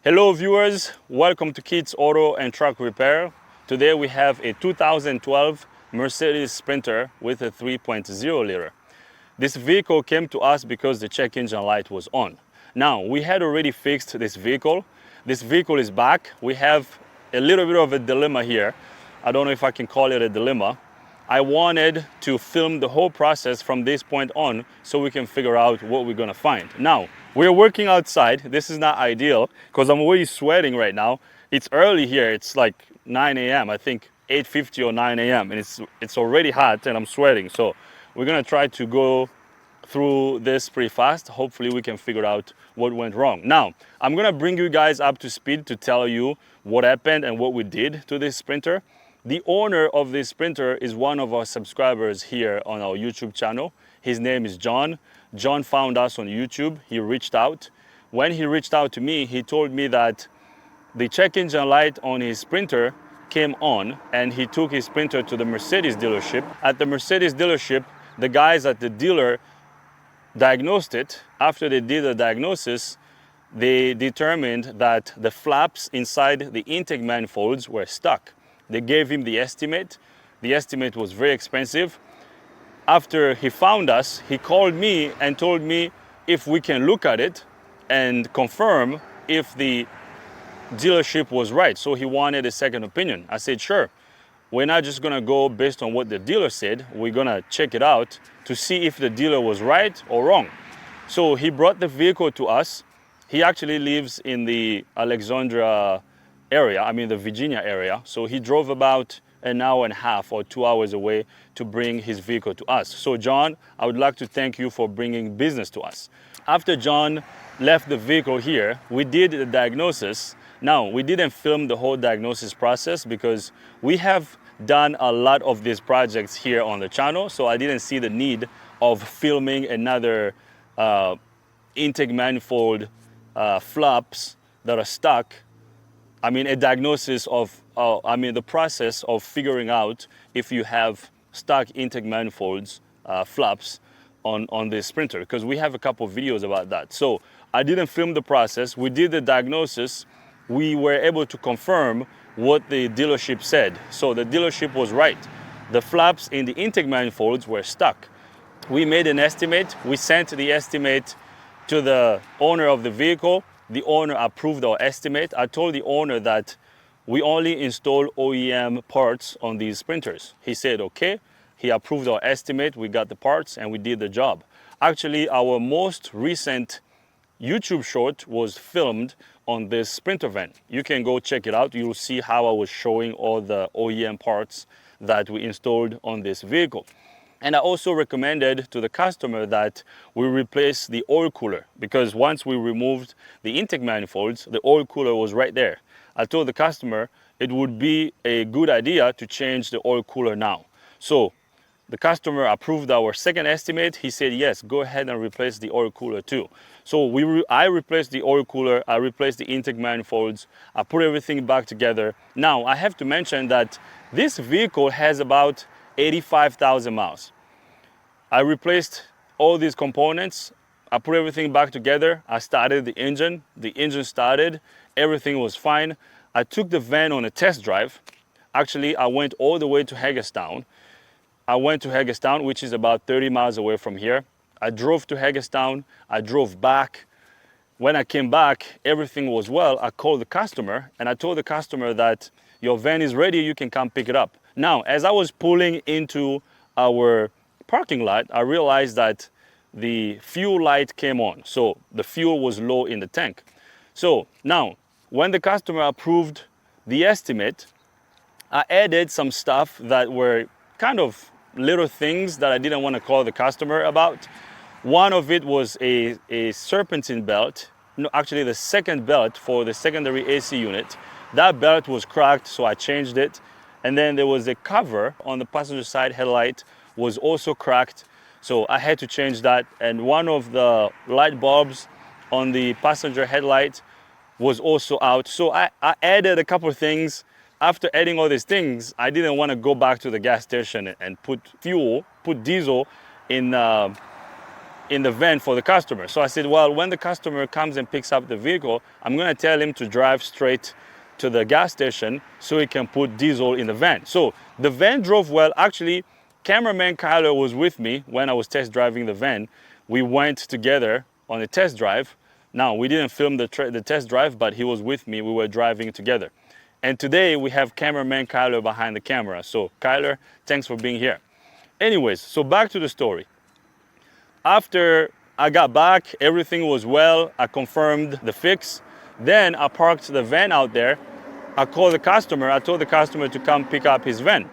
Hello viewers, welcome to Keats Auto and Truck Repair. Today we have a 2012 Mercedes Sprinter with a 3.0 liter. This vehicle came to us because the check engine light was on. Now, we had already fixed this vehicle. This vehicle is back. We have a little bit of a dilemma here. I don't know if I can call it a dilemma. I wanted to film the whole process from this point on so we can figure out what we're gonna find. Now, we're working outside. This is not ideal because I'm already sweating right now. It's early here. It's like 9 a.m. I think 8:50 or 9 a.m. and it's already hot and I'm sweating. So we're gonna try to go through this pretty fast. Hopefully we can figure out what went wrong. Now, I'm gonna bring you guys up to speed to tell you what happened and what we did to this Sprinter. The owner of this Sprinter is one of our subscribers here on our YouTube channel. His name is John. John found us on YouTube. He reached out. When he reached out to me, he told me that the check engine light on his Sprinter came on and he took his Sprinter to the Mercedes dealership. At the Mercedes dealership, the guys at the dealer diagnosed it. After they did the diagnosis, they determined that the flaps inside the intake manifolds were stuck. They gave him the estimate. The estimate was very expensive. After he found us, he called me and told me if we can look at it and confirm if the dealership was right. So he wanted a second opinion. I said, sure. We're not just gonna go based on what the dealer said. We're gonna check it out to see if the dealer was right or wrong. So he brought the vehicle to us. He actually lives in the Alexandria area, the Virginia area. So he drove about an hour and a half or 2 hours away to bring his vehicle to us. So John, I would like to thank you for bringing business to us. After John left the vehicle here, we did the diagnosis. Now, we didn't film the whole diagnosis process because we have done a lot of these projects here on the channel. So I didn't see the need of filming another intake manifold flaps that are stuck. A diagnosis of, the process of figuring out if you have stuck intake manifolds, flaps on this Sprinter, because we have a couple of videos about that. So I didn't film the process. We did the diagnosis. We were able to confirm what the dealership said. So the dealership was right. The flaps in the intake manifolds were stuck. We made an estimate. We sent the estimate to the owner of the vehicle. The owner approved our estimate. I told the owner that we only install OEM parts on these Sprinters. He said, okay. He approved our estimate. We got the parts and we did the job. Actually, our most recent YouTube short was filmed on this Sprinter van. You can go check it out. You'll see how I was showing all the OEM parts that we installed on this vehicle. And I also recommended to the customer that we replace the oil cooler, because once we removed the intake manifolds, the oil cooler was right there. I told the customer it would be a good idea to change the oil cooler now. So the customer approved our second estimate. He said, yes, go ahead and replace the oil cooler too. So I replaced the oil cooler, I replaced the intake manifolds, I put everything back together. Now, I have to mention that this vehicle has about 85,000 miles. I replaced all these components. I put everything back together. I started the engine started. Everything was fine. I took the van on a test drive. Actually, I went all the way to Hagerstown. I went to Hagerstown, which is about 30 miles away from here. I drove to Hagerstown. I drove back. When I came back, everything was well. I called the customer and I told the customer that your van is ready, you can come pick it up. Now, as I was pulling into our parking lot, I realized that the fuel light came on. So the fuel was low in the tank. So now, when the customer approved the estimate, I added some stuff that were kind of little things that I didn't want to call the customer about. One of it was a serpentine belt. No, actually the second belt for the secondary AC unit. That belt was cracked, so I changed it. And then there was a cover on the passenger side headlight was also cracked. So I had to change that. And one of the light bulbs on the passenger headlight was also out. So I added a couple of things. After adding all these things, I didn't want to go back to the gas station and put diesel in in the van for the customer. So I said, well, when the customer comes and picks up the vehicle, I'm gonna tell him to drive straight to the gas station so he can put diesel in the van. So the van drove well. Actually, cameraman Kyler was with me when I was test driving the van. We went together on a test drive. Now, we didn't film the test drive, but he was with me. We were driving together. And today we have cameraman Kyler behind the camera. So Kyler, thanks for being here. Anyways, so back to the story. After I got back, everything was well. I confirmed the fix. Then I parked the van out there. I called the customer. I told the customer to come pick up his van.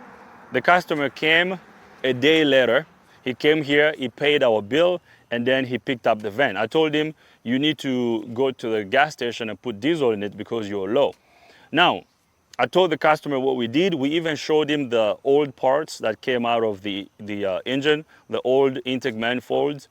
The customer came a day later. He came here, he paid our bill, and then he picked up the van. I told him, you need to go to the gas station and put diesel in it because you're low. Now, I told the customer what we did. We even showed him the old parts that came out of the engine, the old intake manifolds.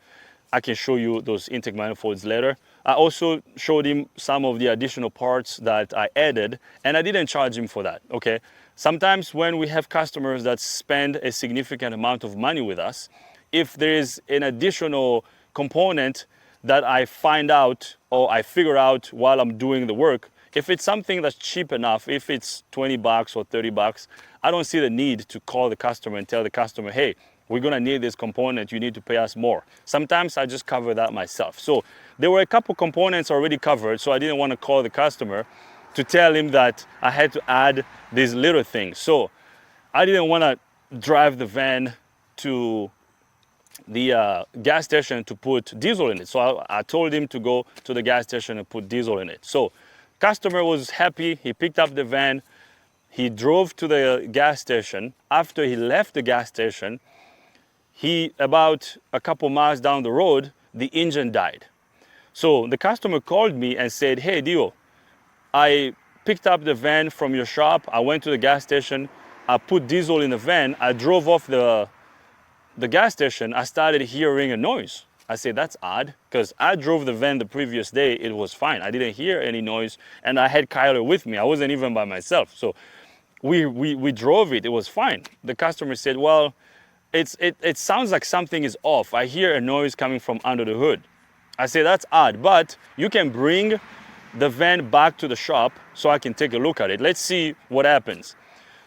I can show you those intake manifolds later. I also showed him some of the additional parts that I added, and I didn't charge him for that, okay? Sometimes when we have customers that spend a significant amount of money with us, if there is an additional component that I find out or I figure out while I'm doing the work, if it's something that's cheap enough, if it's 20 bucks or 30 bucks, I don't see the need to call the customer and tell the customer, hey, we're gonna need this component, you need to pay us more. Sometimes I just cover that myself. So there were a couple components already covered, so I didn't want to call the customer to tell him that I had to add these little things. So I didn't want to drive the van to the gas station to put diesel in it. So I told him to go to the gas station and put diesel in it. So customer was happy, he picked up the van, he drove to the gas station. After he left the gas station, about a couple miles down the road, the engine died. So the customer called me and said, hey Dio, I picked up the van from your shop, I went to the gas station, I put diesel in the van, I drove off the gas station, I started hearing a noise. I said, that's odd, because I drove the van the previous day, it was fine. I didn't hear any noise, and I had Kyler with me. I wasn't even by myself. So we drove it, it was fine. The customer said, well, it sounds like something is off. I hear a noise coming from under the hood. I said, that's odd, but you can bring the van back to the shop so I can take a look at it. Let's see what happens.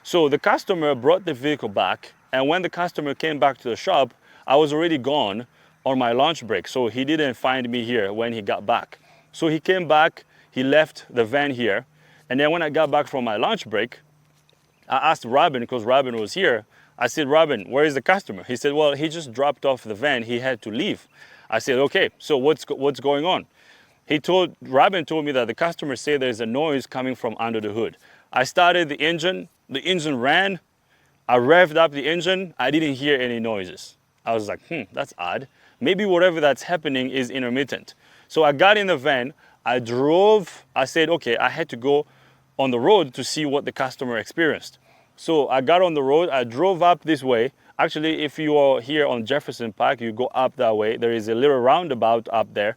So the customer brought the vehicle back, and when the customer came back to the shop, I was already gone on my lunch break, so he didn't find me here when he got back. So he came back, he left the van here, and then when I got back from my lunch break, I asked Robin, because Robin was here, I said, Robin, where is the customer? He said, well, he just dropped off the van, he had to leave. I said, okay, so what's going on? Robin told me that the customer said there's a noise coming from under the hood. I started the engine ran, I revved up the engine, I didn't hear any noises. I was like, that's odd. Maybe whatever that's happening is intermittent. So I got in the van, I drove, I said, okay, I had to go on the road to see what the customer experienced. So I got on the road, I drove up this way. Actually, if you are here on Jefferson Park, you go up that way. There is a little roundabout up there.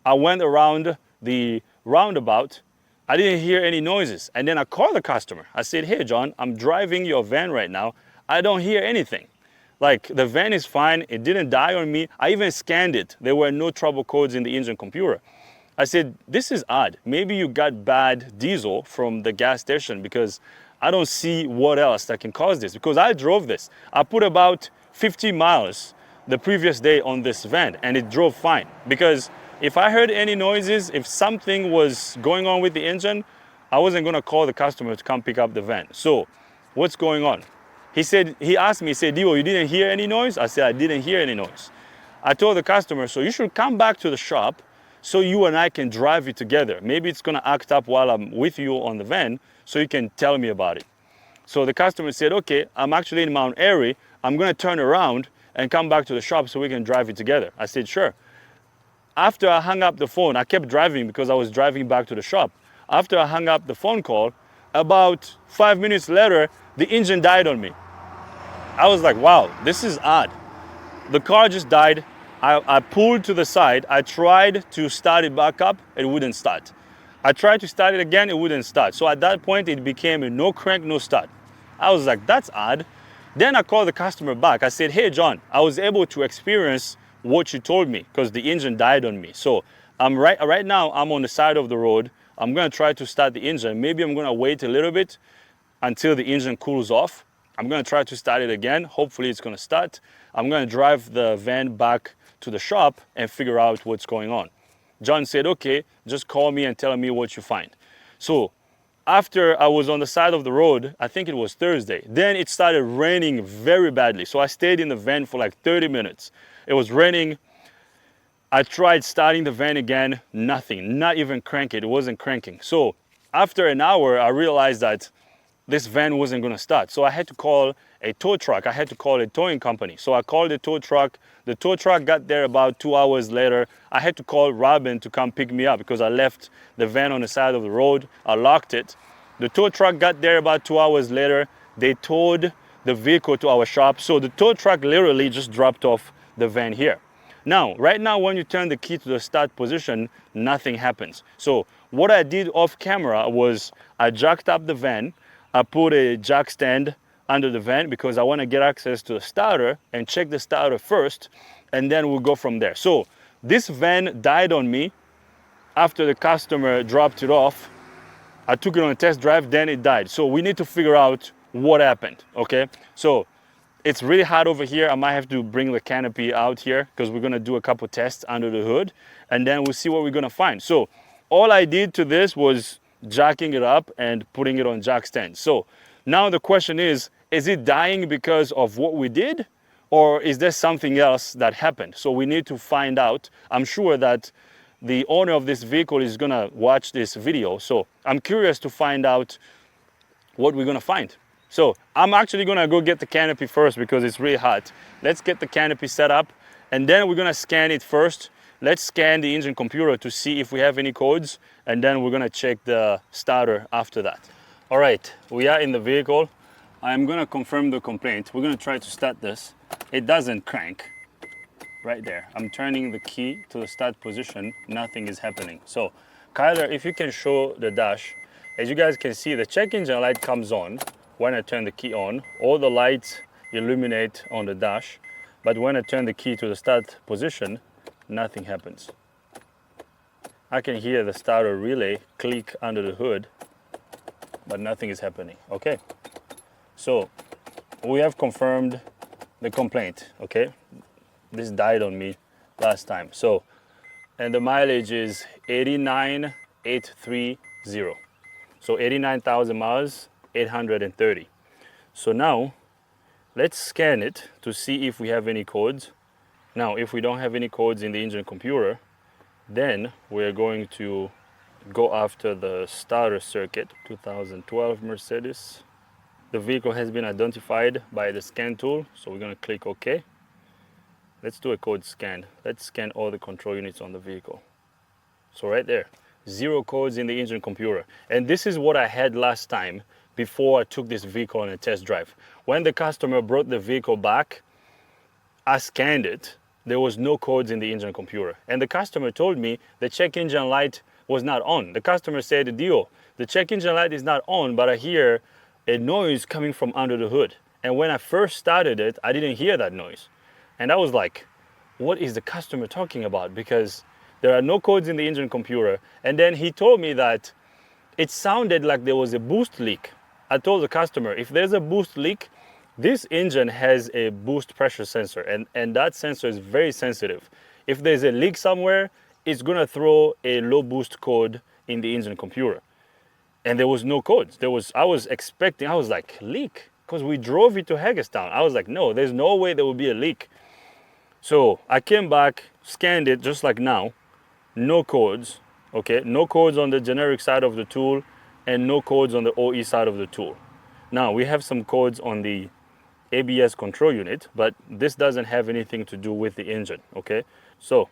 I went around the roundabout. I didn't hear any noises. And then I called the customer. I said, hey, John, I'm driving your van right now. I don't hear anything. Like, the van is fine. It didn't die on me. I even scanned it. There were no trouble codes in the engine computer. I said, this is odd. Maybe you got bad diesel from the gas station, because I don't see what else that can cause this, because I drove this. I put about 50 miles the previous day on this van and it drove fine. Because if I heard any noises, if something was going on with the engine, I wasn't gonna call the customer to come pick up the van. So what's going on? He asked me, he said, Dio, you didn't hear any noise? I said, I didn't hear any noise. I told the customer, so you should come back to the shop so you and I can drive it together. Maybe it's gonna act up while I'm with you on the van, so you can tell me about it. So the customer said, okay, I'm actually in Mount Airy. I'm gonna turn around and come back to the shop so we can drive it together. I said, sure. After I hung up the phone, I kept driving because I was driving back to the shop. After I hung up the phone call, about 5 minutes later, the engine died on me. I was like, wow, this is odd. The car just died. I pulled to the side. I tried to start it back up. It wouldn't start. I tried to start it again. It wouldn't start. So at that point, it became a no crank, no start. I was like, that's odd. Then I called the customer back. I said, hey, John, I was able to experience what you told me, because the engine died on me. So right now I'm on the side of the road. I'm gonna try to start the engine. Maybe I'm gonna wait a little bit until the engine cools off. I'm gonna try to start it again. Hopefully it's gonna start. I'm gonna drive the van back to the shop and figure out what's going on. John said, okay, just call me and tell me what you find. So after I was on the side of the road, I think it was Thursday, then it started raining very badly. So I stayed in the van for like 30 minutes. It was raining. I tried starting the van again, nothing, not even crank it wasn't cranking. So after an hour, I realized that this van wasn't gonna start. So I had to call a tow truck. I had to call a towing company. So I called the tow truck. The tow truck got there about 2 hours later. I had to call Robin to come pick me up because I left the van on the side of the road. I locked it. The tow truck got there about 2 hours later. They towed the vehicle to our shop. So the tow truck literally just dropped off the van here. Now, right now, when you turn the key to the start position, nothing happens. So what I did off camera was I jacked up the van. I put a jack stand under the van because I want to get access to the starter and check the starter first, and then we'll go from there. So this van died on me after the customer dropped it off. I took it on a test drive, then it died. So we need to figure out what happened, okay? So it's really hot over here. I might have to bring the canopy out here because we're gonna do a couple tests under the hood, and then we'll see what we're gonna find. So all I did to this was jacking it up and putting it on jack stand. So now the question is it dying because of what we did, or is there something else that happened? So we need to find out. I'm sure that the owner of this vehicle is gonna watch this video. So I'm curious to find out what we're gonna find. So I'm actually gonna go get the canopy first because it's really hot. Let's get the canopy set up, and then we're gonna scan it first. Let's scan the engine computer to see if we have any codes, and then we're gonna check the starter after that. All right, we are in the vehicle. I'm gonna confirm the complaint. We're gonna try to start this. It doesn't crank right there. I'm turning the key to the start position. Nothing is happening. So Kyler, if you can show the dash, as you guys can see, the check engine light comes on when I turn the key on. All the lights illuminate on the dash, but when I turn the key to the start position, nothing happens. I can hear the starter relay click under the hood, but nothing is happening. Okay, so we have confirmed the complaint. Okay, this died on me last time. So, and the mileage is 89,830. So 89,000 miles, 830. So now let's scan it to see if we have any codes. Now, if we don't have any codes in the engine computer, then we're going to go after the starter circuit. 2012 Mercedes. The vehicle has been identified by the scan tool, so we're going to click OK. Let's do a code scan. Let's scan all the control units on the vehicle. So right there, 0 codes in the engine computer. And this is what I had last time before I took this vehicle on a test drive. When the customer brought the vehicle back, I scanned it. There was no codes in the engine computer. And the customer told me the check engine light was not on. The customer said, Dio, the check engine light is not on, but I hear a noise coming from under the hood. And when I first started it, I didn't hear that noise. And I was like, what is the customer talking about? Because there are no codes in the engine computer. And then he told me that it sounded like there was a boost leak. I told the customer, if there's a boost leak, this engine has a boost pressure sensor, and that sensor is very sensitive. If there's a leak somewhere, it's gonna throw a low boost code in the engine computer. And there was no codes. I was like, leak? Because we drove it to Hagerstown. I was like, no, there's no way there will be a leak. So I came back, scanned it just like now, no codes, okay? No codes on the generic side of the tool and no codes on the OE side of the tool. Now we have some codes on the ABS control unit, but this doesn't have anything to do with the engine, okay? So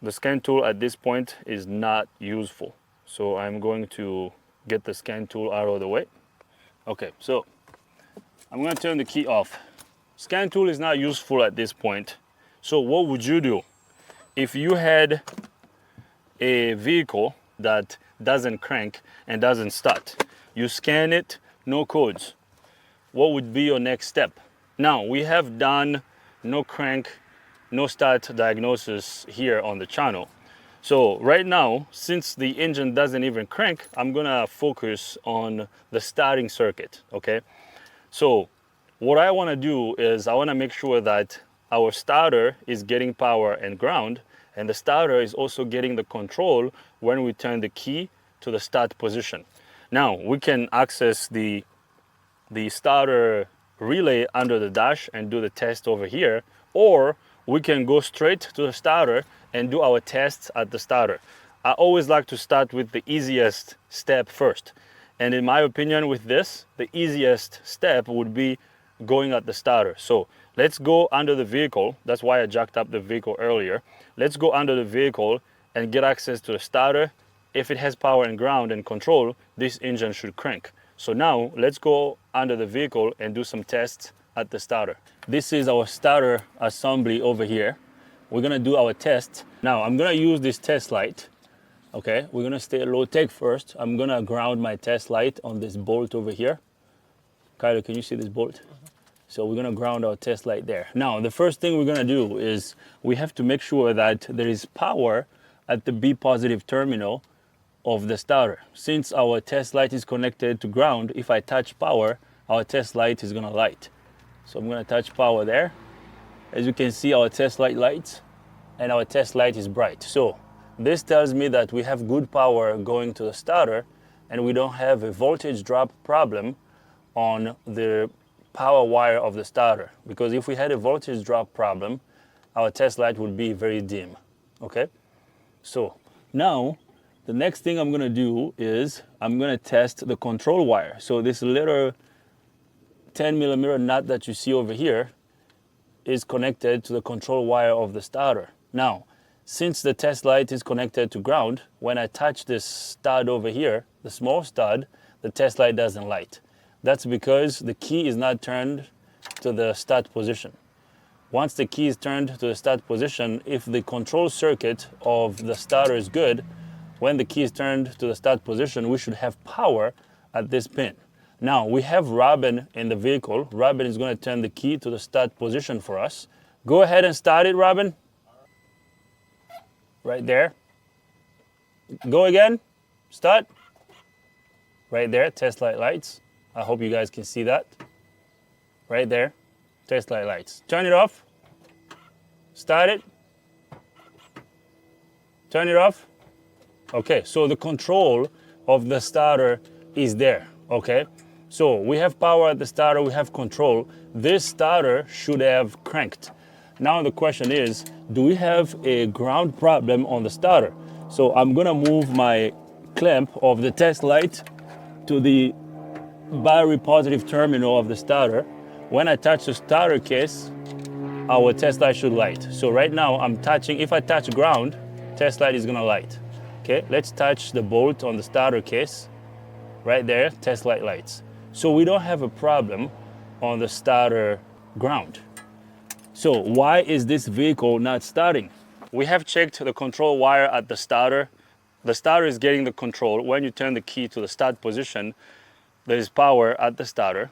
the scan tool at this point is not useful. So I'm going to get the scan tool out of the way. Okay, so I'm gonna turn the key off. Scan tool is not useful at this point. So what would you do if you had a vehicle that doesn't crank and doesn't start? You scan it, no codes. What would be your next step? Now we have done no crank no start diagnosis here on the channel. So right now, since the engine doesn't even crank, I'm gonna focus on the starting circuit, okay? So what I wanna do is I wanna make sure that our starter is getting power and ground, and the starter is also getting the control when we turn the key to the start position. Now, we can access the starter relay under the dash and do the test over here, or we can go straight to the starter and do our tests at the starter. I always like to start with the easiest step first. And in my opinion with this, the easiest step would be going at the starter. So let's go under the vehicle. That's why I jacked up the vehicle earlier. Let's go under the vehicle and get access to the starter. If it has power and ground and control, this engine should crank. So now let's go under the vehicle and do some tests at the starter. This is our starter assembly over here. We're gonna do our test. Now I'm gonna use this test light. Okay, we're gonna stay low tech first. I'm gonna ground my test light on this bolt over here. Kylo, can you see this bolt? So we're gonna ground our test light there. Now, the first thing we're gonna do is we have to make sure that there is power at the B positive terminal of the starter. Since our test light is connected to ground, if I touch power, our test light is gonna light. So I'm gonna touch power there. As you can see, our test light lights and our test light is bright. So this tells me that we have good power going to the starter and we don't have a voltage drop problem on the power wire of the starter. Because if we had a voltage drop problem, our test light would be very dim, okay? So now, the next thing I'm gonna do is I'm gonna test the control wire. So this little 10 millimeter nut that you see over here is connected to the control wire of the starter. Now, since the test light is connected to ground, when I touch this stud over here, the small stud, the test light doesn't light. That's because the key is not turned to the start position. Once the key is turned to the start position, if the control circuit of the starter is good, when the key is turned to the start position, we should have power at this pin. Now, we have Robin in the vehicle. Robin is going to turn the key to the start position for us. Go ahead and start it, Robin. Right there. Go again. Start. Right there, test light lights. I hope you guys can see that. Right there, test light lights. Turn it off. Start it. Turn it off. Okay, so the control of the starter is there, okay? So we have power at the starter, we have control. This starter should have cranked. Now the question is, do we have a ground problem on the starter? So I'm gonna move my clamp of the test light to the battery positive terminal of the starter. When I touch the starter case, our test light should light. So right now I'm touching, if I touch ground, test light is gonna light. Okay, let's touch the bolt on the starter case. Right there, test light lights. So we don't have a problem on the starter ground. So why is this vehicle not starting? We have checked the control wire at the starter. The starter is getting the control. When you turn the key to the start position, there is power at the starter.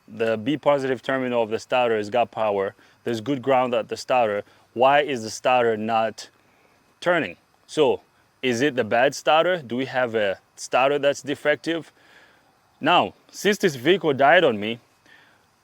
The B positive terminal of the starter has got power. There's good ground at the starter. Why is the starter not turning? So is it the bad starter? Do we have a starter that's defective? Now, since this vehicle died on me,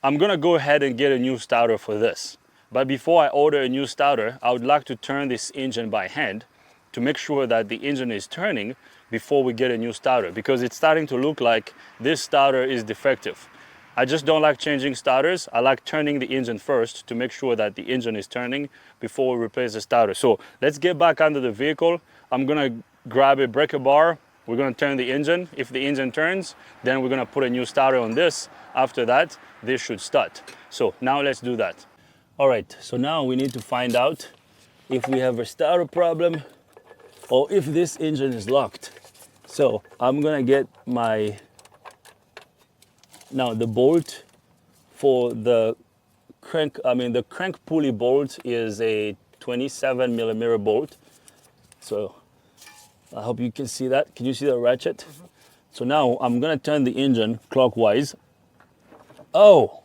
I'm gonna go ahead and get a new starter for this. But before I order a new starter, I would like to turn this engine by hand to make sure that the engine is turning before we get a new starter, because it's starting to look like this starter is defective. I just don't like changing starters. I like turning the engine first to make sure that the engine is turning before we replace the starter. So let's get back under the vehicle. I'm gonna grab a breaker bar. We're gonna turn the engine. If the engine turns, then we're gonna put a new starter on this. After that, this should start. So now let's do that. All right, so now we need to find out if we have a starter problem or if this engine is locked. So I'm gonna get my, now the bolt for the crank, the crank pulley bolt is a 27 millimeter bolt. So I hope you can see that. Can you see the ratchet? Mm-hmm. So now I'm gonna turn the engine clockwise. Oh,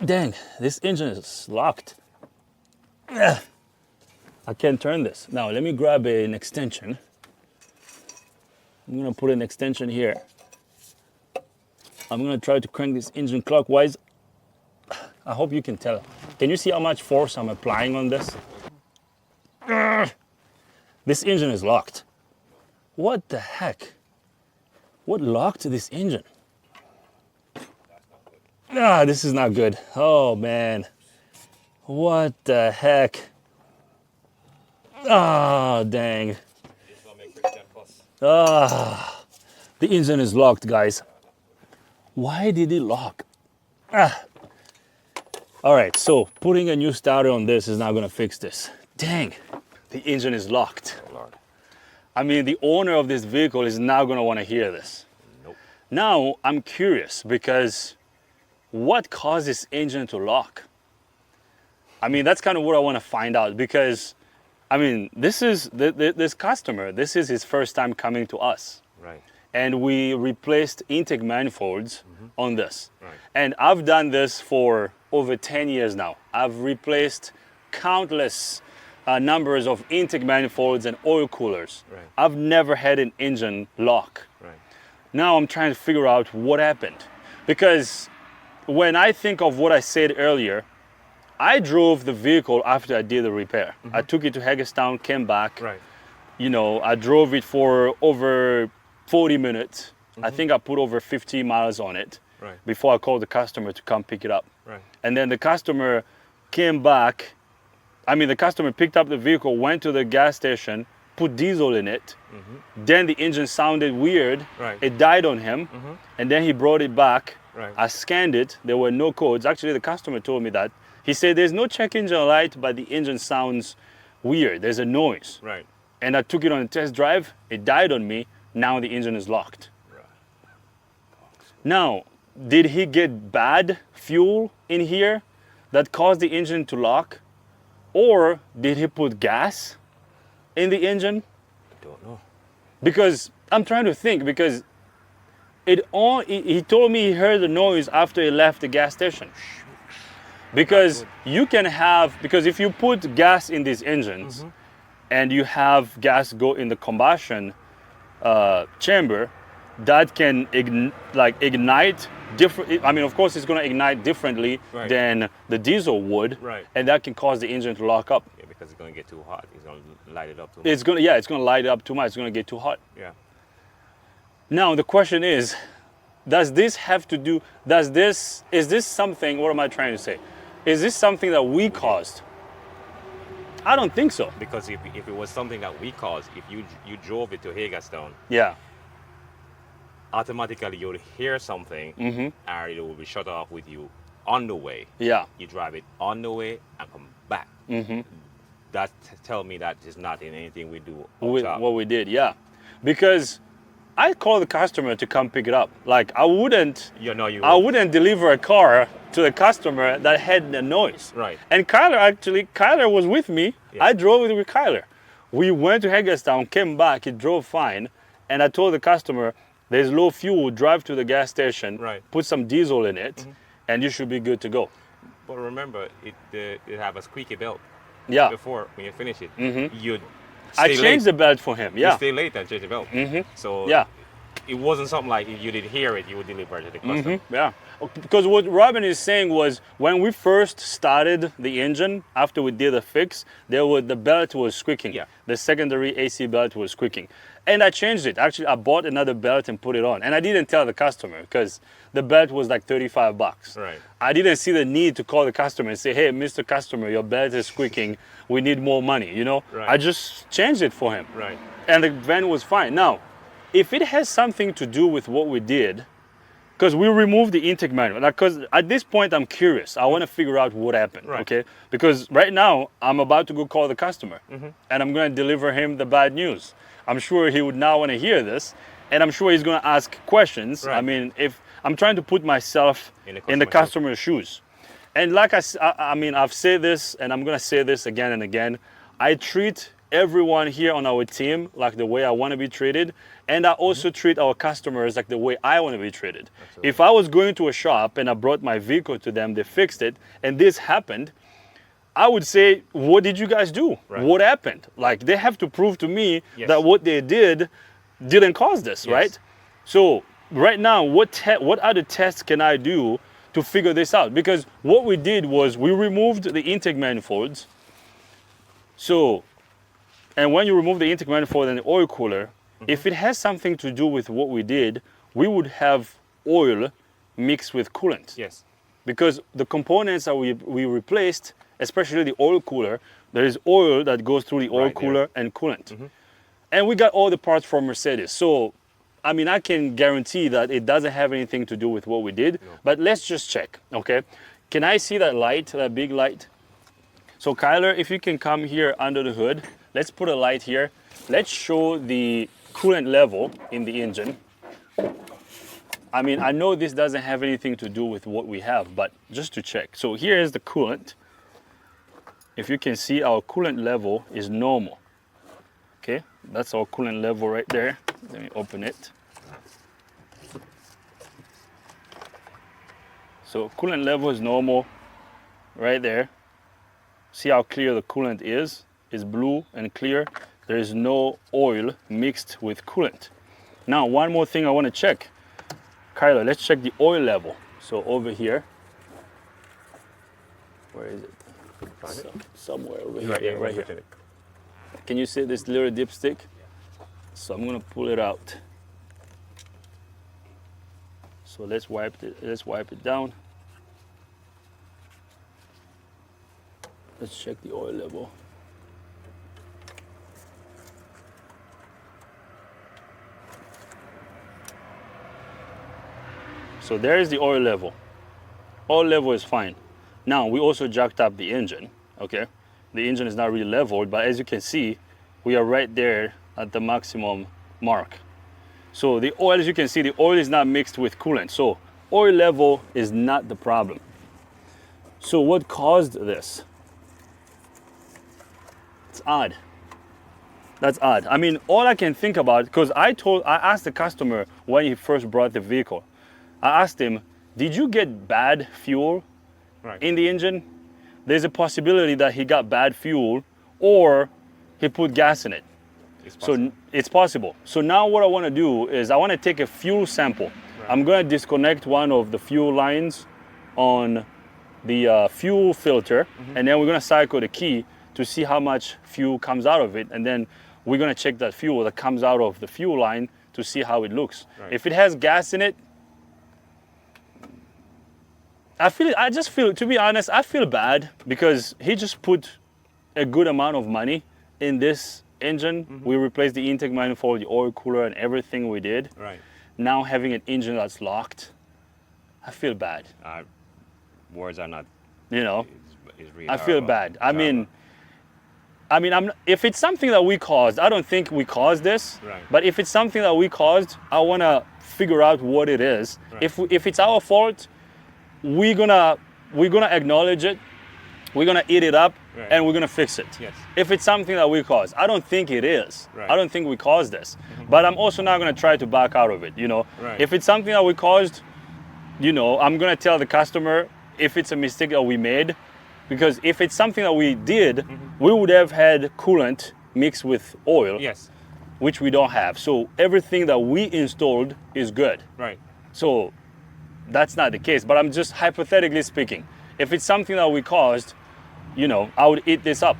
dang, this engine is locked. I can't turn this. Now let me grab an extension. I'm gonna put an extension here. I'm gonna try to crank this engine clockwise. I hope you can tell. Can you see how much force I'm applying on this? This engine is locked. What the heck? What locked this engine? This is not good. Oh man. What the heck? Dang. The engine is locked, guys. Why did it lock? All right, so putting a new starter on this is not gonna fix this. Dang, the engine is locked. Oh, Lord. I mean, the owner of this vehicle is not gonna wanna hear this. Nope. Now, I'm curious because what caused this engine to lock? I mean, that's kind of what I wanna find out because, I mean, this is, this customer, this is his first time coming to us. Right. And we replaced intake manifolds on this. Right. And I've done this for over 10 years now. I've replaced countless numbers of intake manifolds and oil coolers. Right. I've never had an engine lock. Right. Now I'm trying to figure out what happened. Because when I think of what I said earlier, I drove the vehicle after I did the repair. I took it to Hagerstown, came back. Right. You know, I drove it for over 40 minutes. I think I put over 50 miles on it Right. before I called the customer to come pick it up. Right. And then the customer came back. I mean, the customer picked up the vehicle, went to the gas station, put diesel in it. Then the engine sounded weird. Right. It died on him. And then he brought it back. Right. I scanned it. There were no codes. Actually, the customer told me that. He said, there's no check engine light, but the engine sounds weird. There's a noise. Right. And I took it on a test drive. It died on me. Now the engine is locked. Right. Now, did he get bad fuel in here that caused the engine to lock? Or did he put gas in the engine? Don't know. Because I'm trying to think, because he told me he heard the noise after he left the gas station. Because you can have, because if you put gas in these engines and you have gas go in the combustion chamber, that can ignite different. I mean, of course, it's going to ignite differently Right. than the diesel would, Right. and that can cause the engine to lock up. Yeah, because it's going to get too hot. It's going to light it up too much. It's going to light it up too much. It's going to get too hot. Yeah. Now the question is, does this have to do? Is this something? What am I trying to say? Is this something that we caused? I don't think so. Because if it was something that we caused, if you drove it to Hagerstown, Yeah. automatically you'll hear something and it will be shut off with you on the way. Yeah. You drive it on the way and come back. That tell me that is not in anything we do. What we did, yeah. Because I called the customer to come pick it up. Like I wouldn't deliver a car to the customer that had a noise. Right. And Kyler was with me. Yeah. I drove it with Kyler. We went to Hagerstown, came back, it drove fine. And I told the customer, there's low fuel, drive to the gas station, Right. put some diesel in it, and you should be good to go. But remember, it have a squeaky belt. Yeah. Before, when you finish it, you I changed the belt for him, You yeah. stay late and change the belt. So Yeah. it wasn't something like if you did hear it, you would deliver it to the customer. Yeah, because what Robin is saying was when we first started the engine, after we did a fix, the belt was squeaking. Yeah. The secondary AC belt was squeaking. And I changed it. Actually, I bought another belt and put it on. And I didn't tell the customer because the belt was like $35. Right. I didn't see the need to call the customer and say, hey, Mr. Customer, your belt is squeaking. We need more money, you know? Right. I just changed it for him. Right. And the van was fine. Now, if it has something to do with what we did, because we removed the intake manual, because at this point I'm curious. I want to figure out what happened, Right. okay? Because right now I'm about to go call the customer and I'm going to deliver him the bad news. I'm sure he would not want to hear this, and I'm sure he's going to ask questions. Right. I mean, if I'm trying to put myself in the customer's shoes. And like I mean, I've said this and I'm going to say this again and again. I treat everyone here on our team like the way I want to be treated, and I also treat our customers like the way I want to be treated. Absolutely. If I was going to a shop and I brought my vehicle to them, they fixed it, and this happened, I would say, what did you guys do? Right. What happened? Like, they have to prove to me Yes. that what they did didn't cause this, Yes. right? So right now, what other tests can I do to figure this out? Because what we did was we removed the intake manifolds. So, and when you remove the intake manifold and the oil cooler, if it has something to do with what we did, we would have oil mixed with coolant. Yes. Because the components that we replaced, especially the oil cooler, there is oil that goes through the oil Right, yeah. cooler and coolant. And we got all the parts from Mercedes. So, I mean, I can guarantee that it doesn't have anything to do with what we did, but let's just check, okay? Can I see that light, that big light? So Kyler, if you can come here under the hood, let's put a light here. Let's show the coolant level in the engine. I mean, I know this doesn't have anything to do with what we have, but just to check. So here is the coolant. If you can see, our coolant level is normal. Okay, that's our coolant level right there. Let me open it. So coolant level is normal right there. See how clear the coolant is? It's blue and clear. There is no oil mixed with coolant. Now, one more thing I want to check. Kyler, let's check the oil level. So over here. Where is it? Somewhere over here. Yeah, right here. Can you see this little dipstick? So I'm gonna pull it out. So let's wipe it down. Let's check the oil level. So there is the oil level. Oil level is fine. Now we also jacked up the engine, okay? The engine is not really leveled, but as you can see, we are right there at the maximum mark. So the oil, as you can see, the oil is not mixed with coolant. So oil level is not the problem. So what caused this? It's odd. That's odd. I mean, all I can think about, because I asked the customer when he first brought the vehicle, I asked him, did you get bad fuel in the engine? There's a possibility that he got bad fuel or he put gas in it. So it's possible. So now what I want to do is I want to take a fuel sample. I'm going to disconnect one of the fuel lines on the fuel filter, and then we're going to cycle the key to see how much fuel comes out of it, and then we're going to check that fuel that comes out of the fuel line to see how it looks. If it has gas in it, I just feel, to be honest, I feel bad because he just put a good amount of money in this engine. We replaced the intake manifold, the oil cooler, and everything we did. Now having an engine that's locked, I feel bad. Words are not. You know, it's really I feel bad. I mean, if it's something that we caused, I don't think we caused this. But if it's something that we caused, I want to figure out what it is. If it's our fault, we're gonna acknowledge it. We're gonna eat it up, and we're gonna fix it. If it's something that we caused, I don't think it is. I don't think we caused this. But I'm also not gonna try to back out of it. You know, if it's something that we caused, you know, I'm gonna tell the customer if it's a mistake that we made, because if it's something that we did, we would have had coolant mixed with oil, which we don't have. So everything that we installed is good. So that's not the case, but I'm just hypothetically speaking. If it's something that we caused, you know, I would eat this up.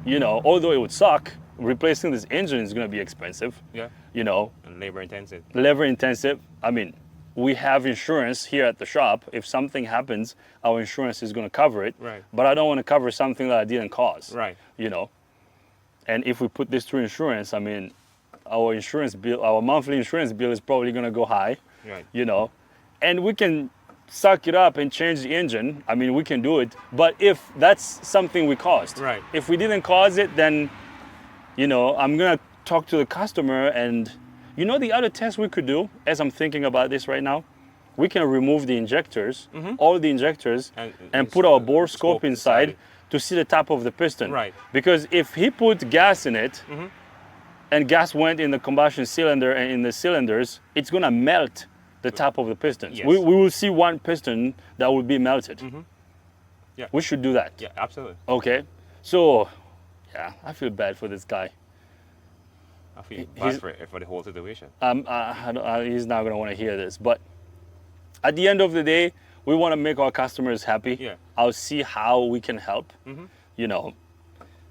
You know, although it would suck, replacing this engine is going to be expensive. You know, and labor intensive. Labor intensive. I mean, we have insurance here at the shop. If something happens, our insurance is going to cover it. But I don't want to cover something that I didn't cause. You know, and if we put this through insurance, I mean, our insurance bill, our monthly insurance bill is probably going to go high. You know. And we can suck it up and change the engine. I mean, we can do it. But if that's something we caused, if we didn't cause it, then, you know, I'm going to talk to the customer. And, you know, the other test we could do, as I'm thinking about this right now, we can remove the injectors, all the injectors, and put our bore scope inside to see the top of the piston. Because if he put gas in it, and gas went in the combustion cylinder and in the cylinders, it's going to melt the top of the pistons. We will see one piston that will be melted. Yeah. We should do that. Yeah, absolutely. Okay. So, yeah, I feel bad for this guy. I feel He's- bad for the whole situation. He's not gonna want to hear this, but at the end of the day, we want to make our customers happy. Yeah. I'll see how we can help. You know,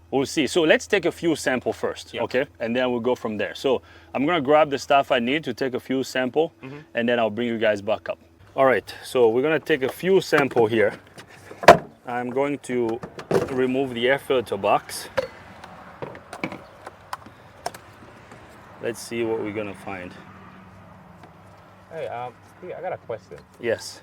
we'll see. So let's take a few sample first, Yeah. okay? And then we'll go from there. So I'm gonna grab the stuff I need to take a few sample, and then I'll bring you guys back up. All right. So we're gonna take a few sample here. I'm going to remove the air filter box. Let's see what we're gonna find. Hey, Steve, I got a question. Yes.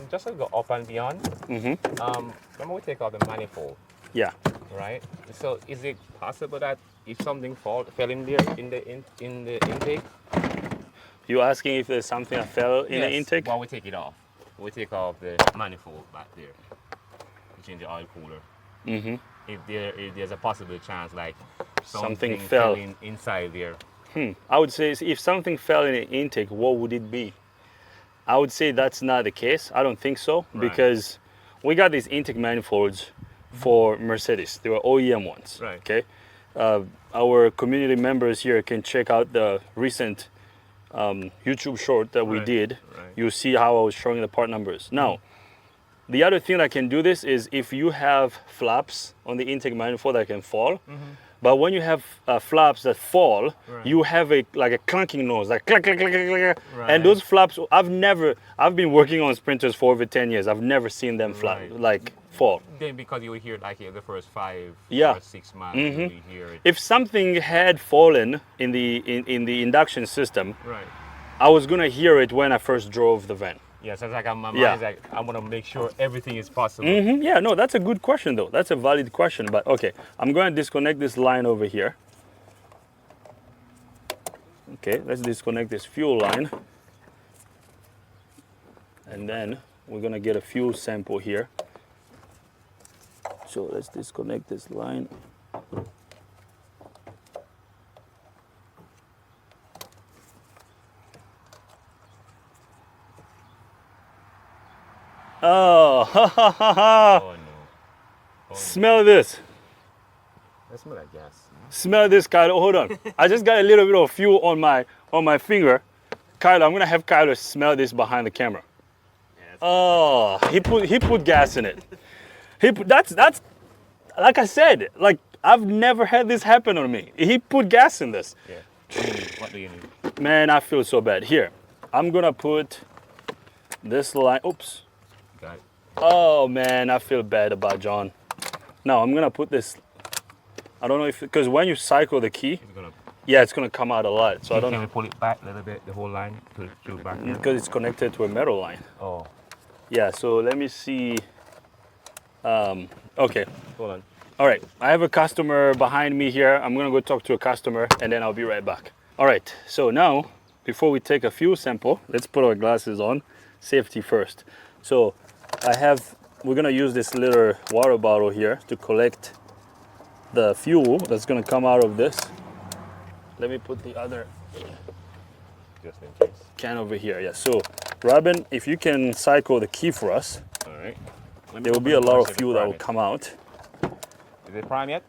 Just to go up and beyond. Remember we take out the manifold, Yeah. right? So is it possible that if something fell in there in the intake? You asking if there's something that fell in the Yes. intake? Well, we take it off. We take off the manifold back there, which is in the oil cooler. If there's a possible chance like Something fell. inside there. I would say if something fell in the intake, what would it be? I would say that's not the case. I don't think so, Right. because we got these intake manifolds for Mercedes. They were OEM ones. Right. Okay. Our community members here can check out the recent YouTube short that we Right, did. right. You'll see how I was showing the part numbers. Now, the other thing that can do this is if you have flaps on the intake manifold that can fall. But when you have flaps that fall, Right. you have a clunking noise, like clack, clack, clack, clack, clack. Right. And those flaps, I've been working on sprinters for over 10 years. I've never seen them Right. fall. Then because you will hear like the first 5 Yeah. or 6 months, you will hear it. If something had fallen in the induction system, Right. I was gonna hear it when I first drove the van. Yeah, so it's like my Yeah. mind's like I want to make sure everything is possible. Yeah, no, that's a good question though. That's a valid question. But okay, I'm going to disconnect this line over here. Okay, let's disconnect this fuel line. And then we're going to get a fuel sample here. So let's disconnect this line. Oh, Oh no. smell this. That smells like gas. Smell this, Kylo. Hold on. I just got a little bit of fuel on my finger. Kylo, I'm gonna have Kylo smell this behind the camera. Oh, he put gas in it. That's like I said. Like I've never had this happen on me. He put gas in this. Yeah. What do you need? Man, I feel so bad. Here, I'm gonna put this line. Oops. Got it. Oh man, I feel bad about John. Now I'm gonna put this. I don't know if because when you cycle the key, It's gonna. yeah, it's gonna come out a lot. So I don't Can know we pull it back a little bit, the whole line, to back here? because it's connected to a metal line. Oh, Yeah. So let me see. Okay. hold on. All right. I have a customer behind me here. I'm gonna go talk to a customer and then I'll be right back. All right. So now, before we take a fuel sample, let's put our glasses on. Safety first. So we're gonna use this little water bottle here to collect the fuel that's gonna come out of this. Let me put the other Just in case. can over here. Yeah. So, Robin, if you can cycle the key for us, All right. Let me there will open be a the lot door of so fuel it's that will private. come out. Is it prime yet?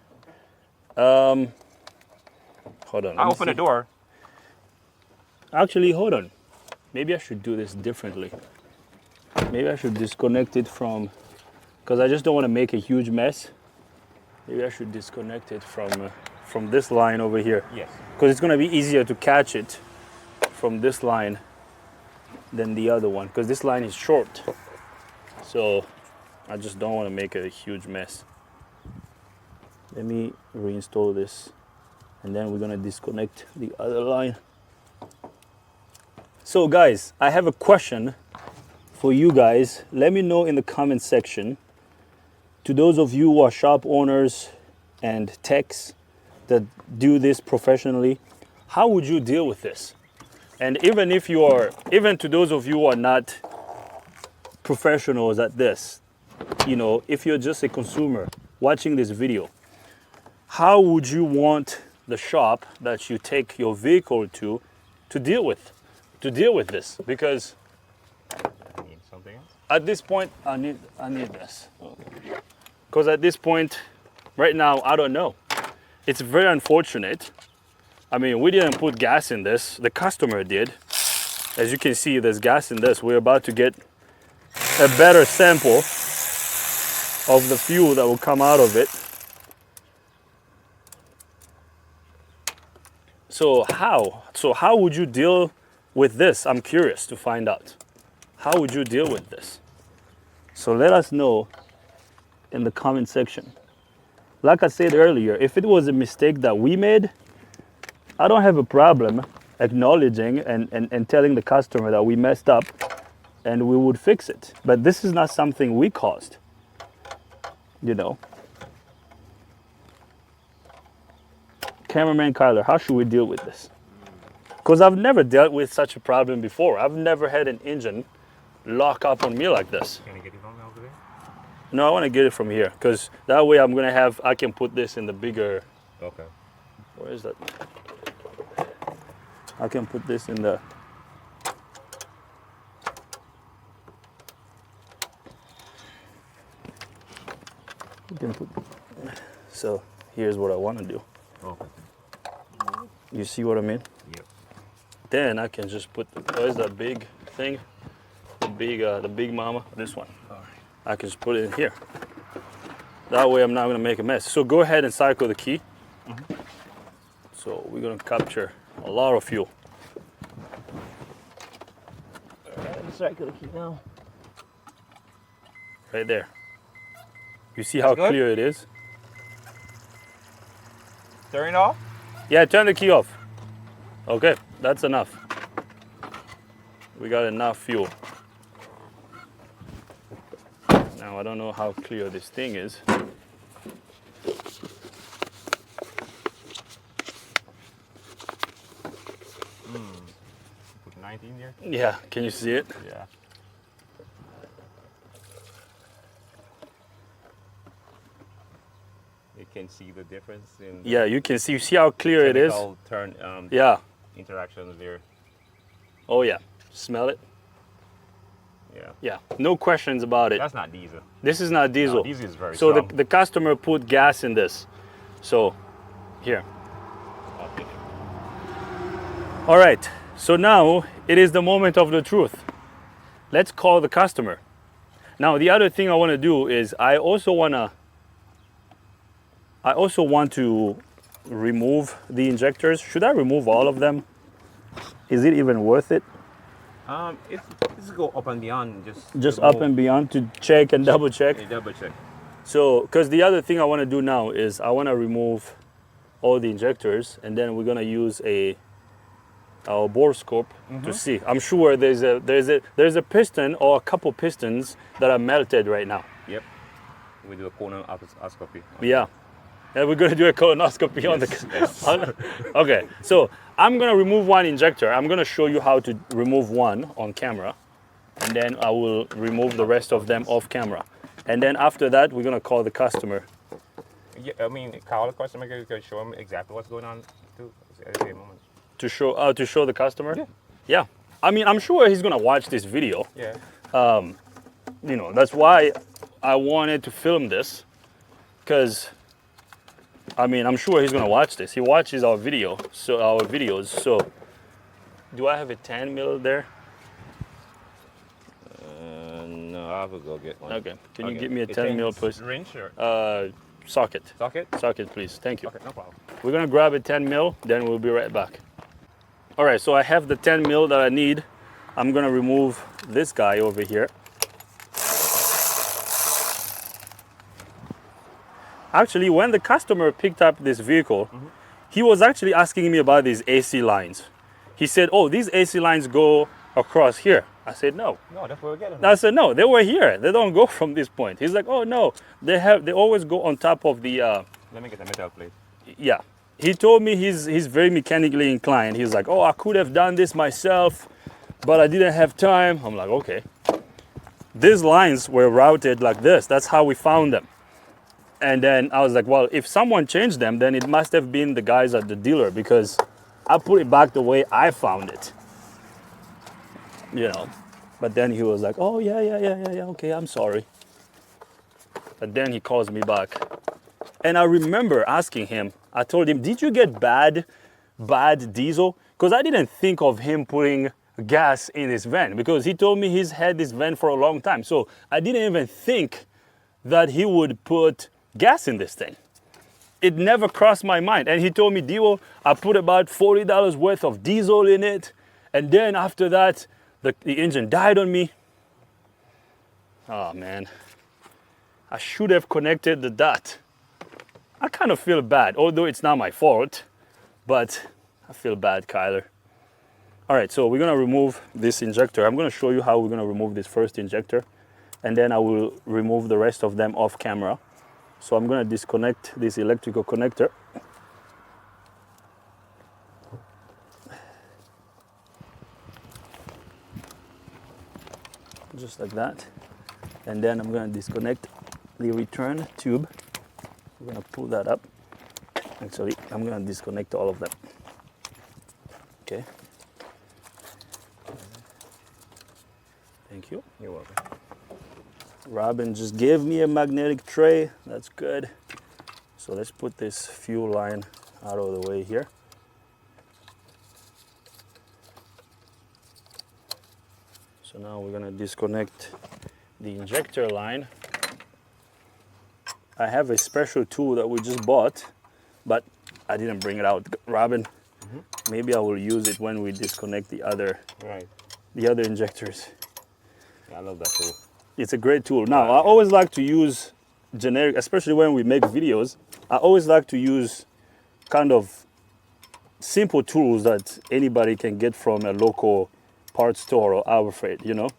Hold on. let I'll me open the see. door. Actually, hold on. Maybe I should do this differently. Maybe I should disconnect it from, because I just don't want to make a huge mess. Maybe I should disconnect it from this line over here, Yes. because it's going to be easier to catch it from this line than the other one, because this line is short. So I just don't want to make a huge mess. Let me reinstall this, and then we're going to disconnect the other line. So guys, I have a question for you guys. Let me know in the comment section. To those of you who are shop owners and techs that do this professionally, how would you deal with this? And even to those of you who are not professionals at this, if you're just a consumer watching this video, how would you want the shop that you take your vehicle to deal with this? Because Need something else? at this point, I need this. Because at this point, right now, I don't know. It's very unfortunate. I mean, we didn't put gas in this. The customer did. As you can see, there's gas in this. We're about to get a better sample of the fuel that will come out of it. So how would you deal with this? I'm curious to find out. How would you deal with this? So let us know in the comment section. Like I said earlier, if it was a mistake that we made, I don't have a problem acknowledging and telling the customer that we messed up and we would fix it. But this is not something we caused, you know. Cameraman Kyler, how should we deal with this? Because I've never dealt with such a problem before. I've never had an engine lock up on me like this. Can you get it from over there? No, I want to get it from here because that way I can put this in the bigger. Okay. Where is that? I can put this in the. You can put. So here's what I want to do. Okay. You see what I mean? Yep. Then I can just put. Where's that big thing? The big mama. This one. All right. I can just put it in here. That way I'm not going to make a mess. So go ahead and cycle the key. Mm-hmm. So we're going to capture a lot of fuel. Cycle the key now. Right there. You see how clear it is? Turn it off? Yeah, turn the key off. Okay, that's enough. We got enough fuel. Now I don't know how clear this thing is. Put 19 here? Yeah, can you see it? Yeah. You can see the difference in Yeah, you can see. You see how clear it is? turn Yeah. interactions there. Oh yeah. Smell it? Yeah. Yeah. No questions about it. That's not diesel. This is not diesel. No, diesel is very So strong. the customer put gas in this. So here. Okay. All right. So now it is the moment of the truth. Let's call the customer. Now the other thing I want to do is I also want to remove the injectors. Should I remove all of them? Is it even worth it? It's go up and beyond Just up and beyond to check and double check. double check. So, because the other thing I want to do now is I want to remove all the injectors, and then we're gonna use our bore scope to see. I'm sure there's a piston or a couple pistons that are melted right now. Yep. We do a colonoscopy. Yeah. And we're gonna do a colonoscopy on the. Yes. Okay, so I'm gonna remove one injector. I'm gonna show you how to remove one on camera, and then I will remove the rest of them off camera. And then after that, we're gonna call the customer. Yeah, I mean, call the customer. You can show them exactly what's going on too at the same moment. To show the customer. Yeah. Yeah. I mean, I'm sure he's gonna watch this video. Yeah. You know, that's why I wanted to film this, because. I mean, I'm sure he's gonna watch this. He watches our videos. So, do I have a 10 mil there? No, I will go get one. Okay. Can you give me a 10 mil, please? Wrench or Socket. socket? Socket, please. Thank you. Okay, no problem. We're gonna grab a 10 mil, then we'll be right back. All right. So I have the 10 mil that I need. I'm gonna remove this guy over here. Actually, when the customer picked up this vehicle, he was actually asking me about these AC lines. He said, "Oh, these AC lines go across here." I said, "No." No, that's where we're getting. I said, "No, they were here. They don't go from this point." He's like, "Oh no, they always go on top of the." Let me get the metal plate. Yeah, he told me he's very mechanically inclined. He's like, "Oh, I could have done this myself, but I didn't have time." I'm like, "Okay." These lines were routed like this. That's how we found them. And then I was like, well, if someone changed them, then it must have been the guys at the dealer, because I put it back the way I found it. You know, But then he was like, oh, yeah, okay, I'm sorry. But then he calls me back. And I remember asking him, I told him, did you get bad diesel? Because I didn't think of him putting gas in his van, because he told me he's had this van for a long time. So I didn't even think that he would put gas in this thing. It never crossed my mind. And he told me, Dio, I put about $40 worth of diesel in it. And then after that, the engine died on me. Oh man, I should have connected the dot. I kind of feel bad, although it's not my fault, but I feel bad, Kyler. All right, so we're gonna remove this injector. I'm gonna show you how we're gonna remove this first injector, and then I will remove the rest of them off camera. So I'm gonna disconnect this electrical connector. Just like that. And then I'm gonna disconnect the return tube. We're gonna pull that up. Actually, I'm gonna disconnect all of them. Okay. Thank you. You're welcome. Robin just gave me a magnetic tray. That's good. So let's put this fuel line out of the way here. So now we're gonna disconnect the injector line. I have a special tool that we just bought, but I didn't bring it out. Robin, maybe I will use it when we disconnect the other injectors. Yeah, I love that tool. It's a great tool. Now, I always like to use generic, especially when we make videos, I always like to use kind of simple tools that anybody can get from a local parts store or Harbor Freight, you know?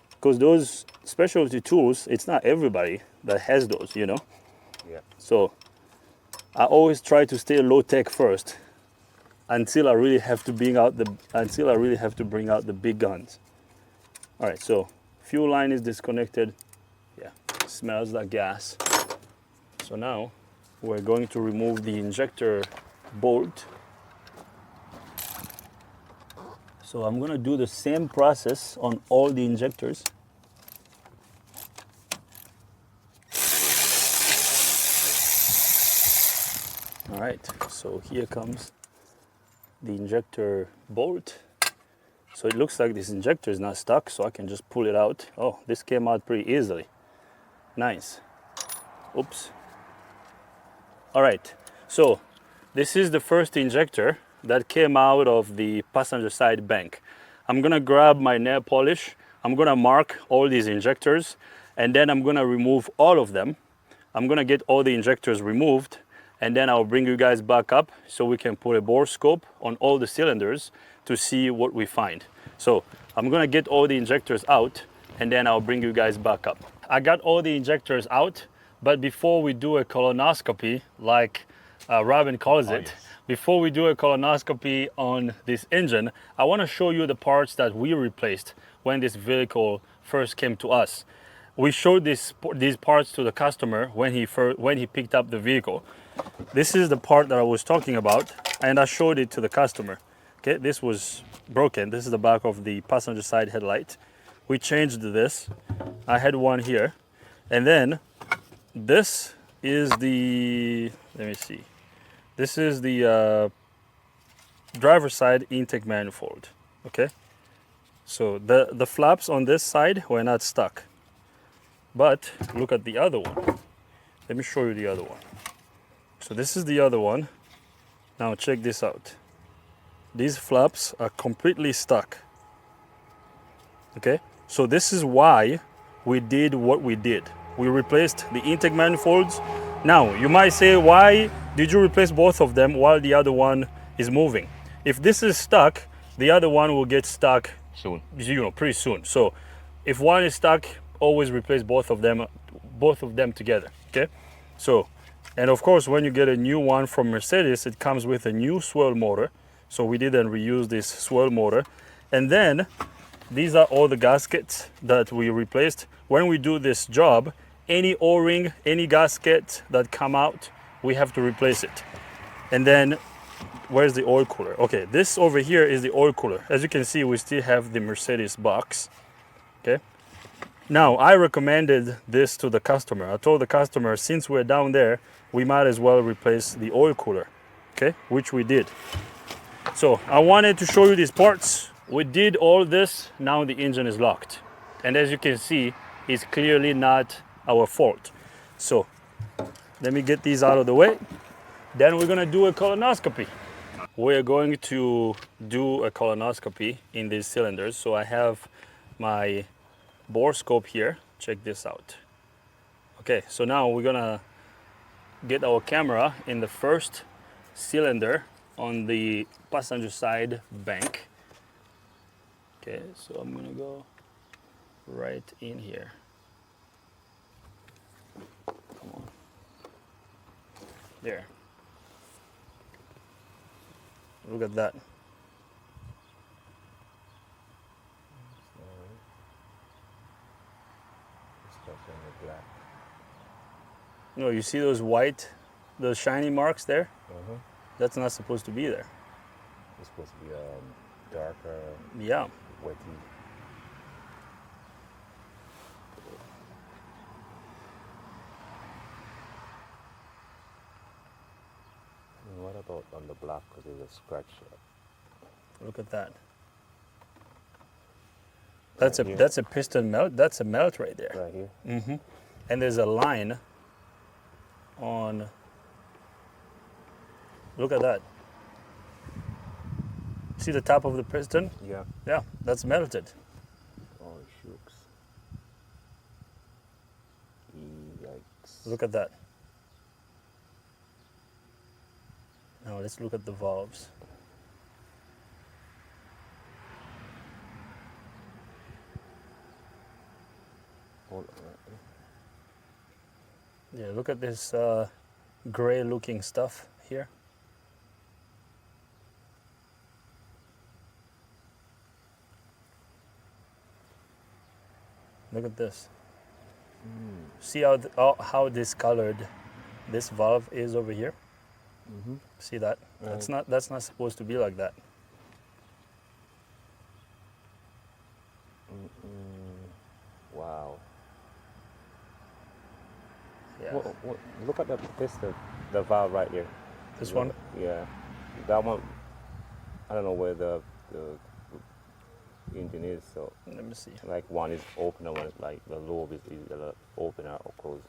Because those specialty tools, it's not everybody that has those, you know? Yeah. So I always try to stay low tech first until I really have to bring out the big guns. All right, so fuel line is disconnected. Yeah, smells like gas. So now we're going to remove the injector bolt. So I'm gonna do the same process on all the injectors. All right, so here comes the injector bolt. So it looks like this injector is not stuck, so I can just pull it out. Oh, this came out pretty easily. Nice. Oops. All right, so this is the first injector that came out of the passenger side bank. I'm gonna grab my nail polish. I'm gonna mark all these injectors, and then I'm gonna remove all of them. I'm gonna get all the injectors removed, and then I'll bring you guys back up so we can put a bore scope on all the cylinders to see what we find. So I'm gonna get all the injectors out, and then I'll bring you guys back up. I got all the injectors out, but before we do a colonoscopy, like Robin calls it, before we do a colonoscopy on this engine, I want to show you the parts that we replaced when this vehicle first came to us. We showed these parts to the customer when he picked up the vehicle. This is the part that I was talking about, and I showed it to the customer. Okay, this was broken. This is the back of the passenger side headlight. We changed this. I had one here, and then this is the, let me see. This is the driver's side intake manifold, okay? So the flaps on this side were not stuck. But look at the other one. Let me show you the other one. So this is the other one. Now check this out. These flaps are completely stuck, okay? So this is why we did what we did. We replaced the intake manifolds. Now, you might say, why did you replace both of them while the other one is moving? If this is stuck, the other one will get stuck soon. You know, pretty soon. So if one is stuck, always replace both of them together, okay? So, and of course, when you get a new one from Mercedes, it comes with a new swirl motor. So we didn't reuse this swirl motor. And then these are all the gaskets that we replaced. When we do this job, any O-ring, any gasket that come out, we have to replace it. And then, where's the oil cooler? Okay, this over here is the oil cooler. As you can see, we still have the Mercedes box. Okay. Now, I recommended this to the customer. I told the customer, since we're down there, we might as well replace the oil cooler, okay, which we did. So I wanted to show you these parts. We did all this, now the engine is locked. And as you can see, it's clearly not our fault. So let me get these out of the way. Then we're gonna do a colonoscopy. We're going to do a colonoscopy in these cylinders. So I have my bore scope here. Check this out. Okay, so now we're gonna get our camera in the first cylinder on the passenger side bank. Okay, so I'm gonna go right in here. Come on. There. Look at that. No, you see those white, those shiny marks there? That's not supposed to be there. It's supposed to be darker, Yeah. wetty. What about on the black? Because there's a scratch. Look at that. That's Right here. that's a piston melt. That's a melt right there. Right here. And there's a line on. Look at that. See the top of the piston? Yeah. Yeah, that's melted. Oh, shooks. Yikes. Look at that. Now let's look at the valves. Hold on. Yeah, look at this gray looking stuff here. Look at this. See how discolored this valve is over here? See that? That's not supposed to be like that. Wow. Yeah. Look at the piston, the valve right there. This one? Yeah. That one, I don't know where the engine is, so Let me see. like one is open and one is like the lobe is either open or closed.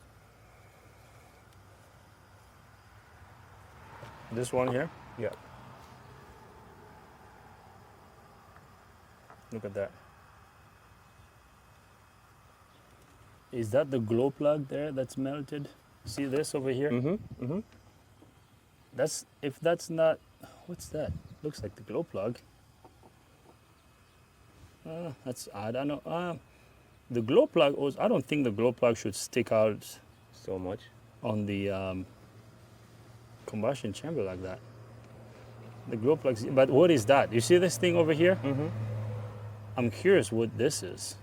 This one here? Yeah. Look at that. Is that the glow plug there that's melted? See this over here? That's not, what's that? Looks like the glow plug. That's odd. I know. The glow plug, I don't think the glow plug should stick out So much. on the combustion chamber like that. The glow plugs, but what is that? You see this thing over here? I'm curious what this is.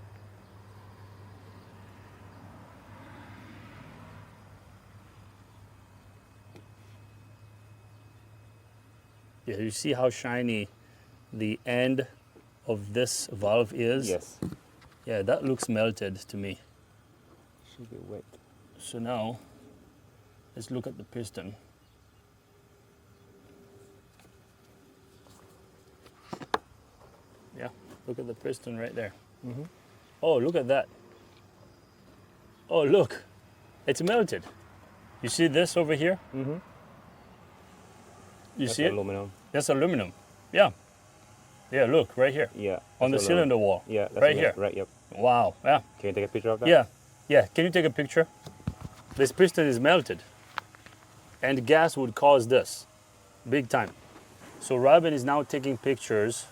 Yeah, you see how shiny the end of this valve is? Yes. Yeah, that looks melted to me. Should be wet. So now, let's look at the piston. Yeah, look at the piston right there. Oh, look at that. Oh, look, it's melted. You see this over here? You That's see it? aluminum. That's aluminum. Yeah. Yeah, look, right here. Yeah. On the that's cylinder aluminum. wall. Yeah. That's Right aluminum. here. Right. Yep. Wow. Yeah. Can you take a picture of that? Yeah. Yeah. Can you take a picture? This piston is melted. And gas would cause this. Big time. So Robin is now taking pictures.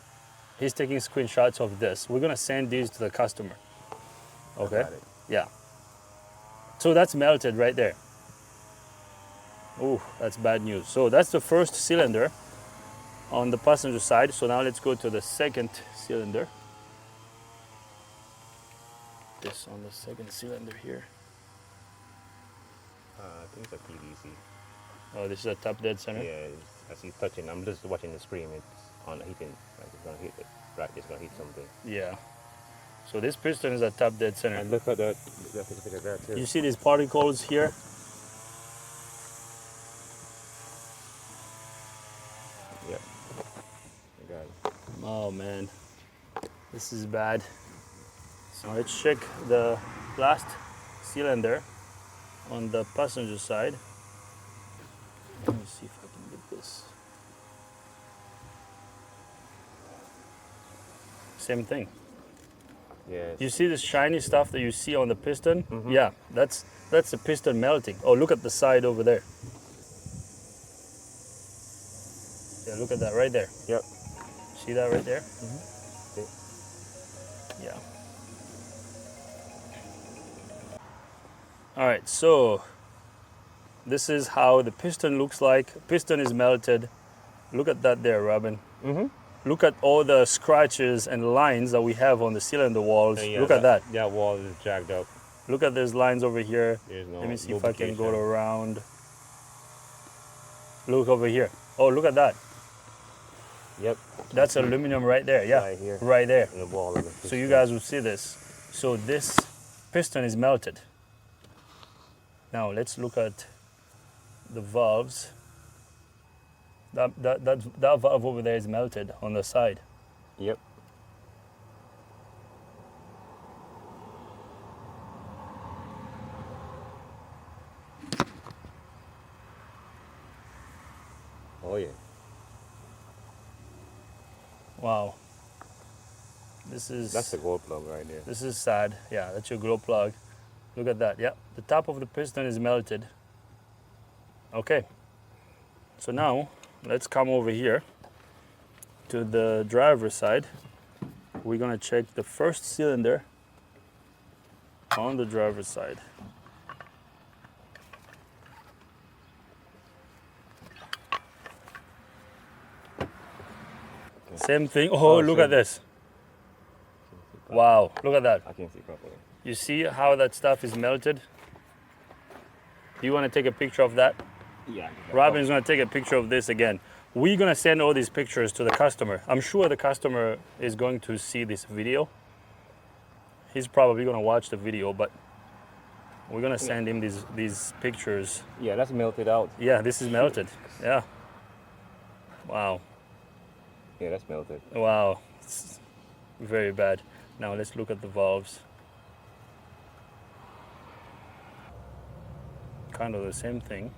He's taking screenshots of this. We're gonna send these to the customer. Okay? Got it. Yeah. So that's melted right there. Ooh, that's bad news. So that's the first cylinder on the passenger side. So now let's go to the second cylinder. This on the second cylinder here. I think it's a PVC. Oh, this is a top dead center. Yeah. I see touching. I'm just watching the screen. It's on heating. Like it's gonna hit it. Right. It's gonna hit something. Yeah. So this piston is at top dead center. And look at that. Take a picture of that too. You see these particles here? Yeah. I got it. Oh man, this is bad. So let's check the last cylinder on the passenger side. Let me see if I can get this. Same thing. Yes. You see this shiny stuff that you see on the piston? Yeah, that's the piston melting. Oh, look at the side over there. Yeah, look at that right there. Yep. See that right there? Okay. Yeah. All right, so this is how the piston looks like. Piston is melted. Look at that there, Robin. Look at all the scratches and lines that we have on the cylinder walls. Yeah, Look at that. That wall is jagged up. Look at these lines over here. There's no Let me see if I can go lubrication. around. Look over here. Oh, look at that. Yep. That's aluminum right there. Yeah, Right here. right there. In the wall of the So you guys will see this. So this piston is melted. Now let's look at the valves. That valve over there is melted on the side. Yep. Oh yeah. Wow. This is That's the gold plug right there. This is sad. Yeah, that's your glow plug. Look at that. Yeah, the top of the piston is melted. Okay. So now let's come over here to the driver's side. We're gonna check the first cylinder on the driver's side. Same thing. Oh, look same. at this. Wow, look at that. I can't see properly. You see how that stuff is melted? Do you want to take a picture of that? Yeah. Robin's going to take a picture of this again. We're going to send all these pictures to the customer. I'm sure the customer is going to see this video. He's probably going to watch the video, but we're going to send him these pictures. Yeah, that's melted out. Yeah, this is melted. Yeah. Wow. Yeah, that's melted. Wow. It's very bad. Now let's look at the valves. Kind of the same thing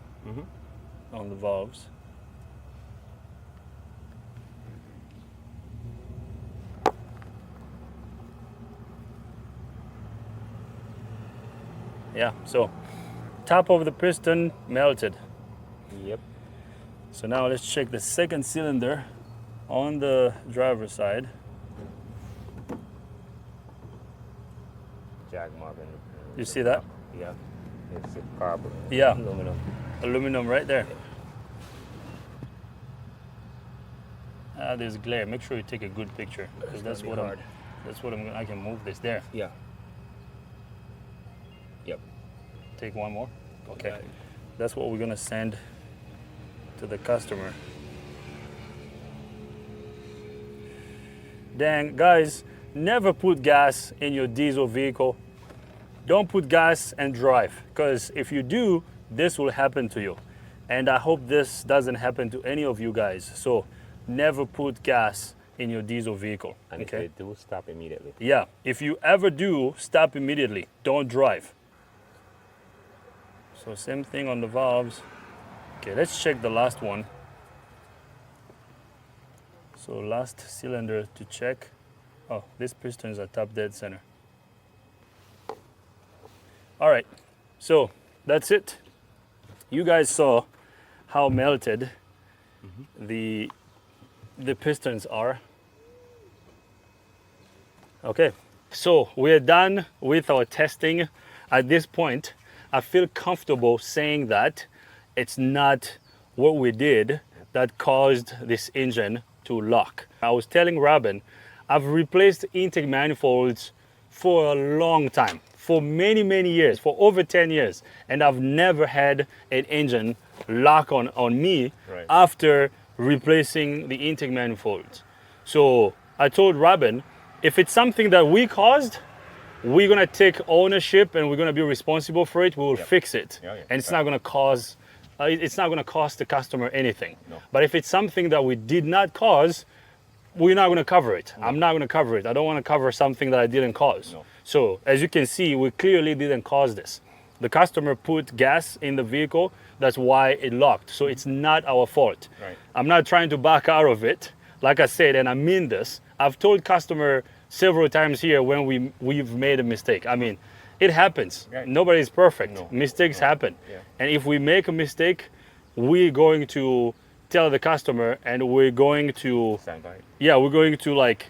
on the valves. Yeah, so top of the piston melted. Yep. So now let's check the second cylinder on the driver's side. Jag mark. You see that? Yeah. It's carbon. Yeah. Aluminum. Aluminum right there. There's glare. Make sure you take a good picture because that's what I can move this there. Yeah. Yep. Take one more. Okay. That's what we're gonna send to the customer. Dang, guys, never put gas in your diesel vehicle. Don't put gas and drive, because if you do, this will happen to you. And I hope this doesn't happen to any of you guys. So never put gas in your diesel vehicle. And if they do, stop immediately. Yeah, if you ever do, stop immediately. Don't drive. So same thing on the valves. Okay, let's check the last one. So last cylinder to check. Oh, this piston is at top dead center. All right, so that's it. You guys saw how melted the pistons are. Okay, so we're done with our testing. At this point, I feel comfortable saying that it's not what we did that caused this engine to lock. I was telling Robin, I've replaced intake manifolds for a long time, for many, many years, for over 10 years, and I've never had an engine lock on me after replacing the intake manifolds. So I told Robin, If it's something that we caused, we're gonna take ownership and we're gonna be responsible for it. We will fix it, and it's not gonna cause. It's not gonna cost the customer anything. No. But if it's something that we did not cause, we're not gonna cover it. I'm not gonna cover it. I don't want to cover something that I didn't cause. No. So as you can see, we clearly didn't cause this. The customer put gas in the vehicle. That's why it locked. So it's not our fault. Right. I'm not trying to back out of it. Like I said, and I mean this, I've told customer several times here when we've made a mistake. I mean, it happens. Right. Nobody's perfect. No. Mistakes happen. Yeah. And if we make a mistake, we're going to tell the customer and we're going to, Stand by it. yeah, we're going to like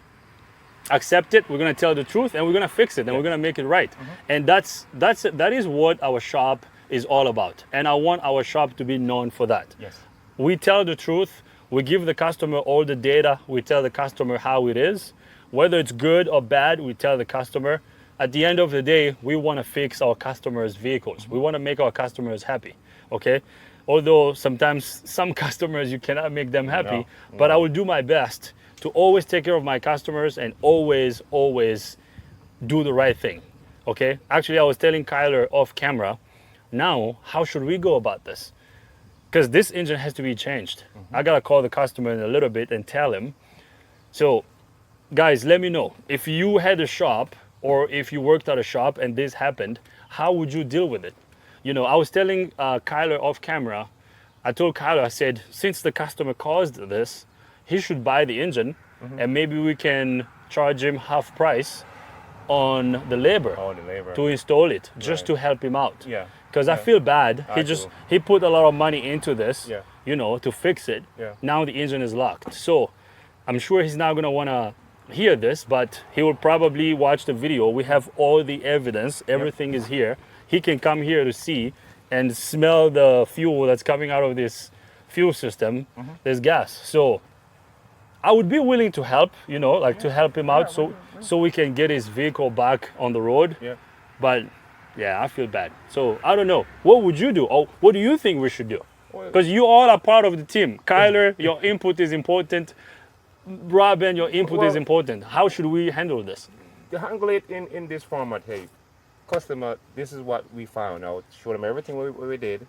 accept it. We're going to tell the truth and we're going to fix it and we're going to make it right. And that is what our shop is all about. And I want our shop to be known for that. Yes. We tell the truth. We give the customer all the data. We tell the customer how it is. Whether it's good or bad, we tell the customer. At the end of the day, we want to fix our customers' vehicles. We want to make our customers happy, okay? Although sometimes some customers, you cannot make them happy, No. but I will do my best to always take care of my customers and always do the right thing, okay? Actually, I was telling Kyler off camera, now, how should we go about this? Because this engine has to be changed. I gotta call the customer in a little bit and tell him. So, guys, let me know. If you had a shop or if you worked at a shop and this happened, how would you deal with it? You know, I was telling Kyler off camera, I told Kyler, I said, since the customer caused this, he should buy the engine and maybe we can charge him half price on the labor Oh, the labor. to install it, just Right. to help him out. Yeah. Because I feel bad. I He put a lot of money into this, Yeah. you know, to fix it. Yeah. Now the engine is locked. So I'm sure he's not gonna wanna hear this, but he will probably watch the video. We have all the evidence, everything is here. He can come here to see and smell the fuel that's coming out of this fuel system. There's gas. So I would be willing to help, you know, like to help him out so we can get his vehicle back on the road. Yeah. But yeah, I feel bad. So I don't know. What would you do? Or what do you think we should do? Well- Because you all are part of the team. Kyler, your input is important. Robin, your input is Well- important. How should we handle this? To handle it in this format, hey, customer, this is what we found out. Show them everything what we did,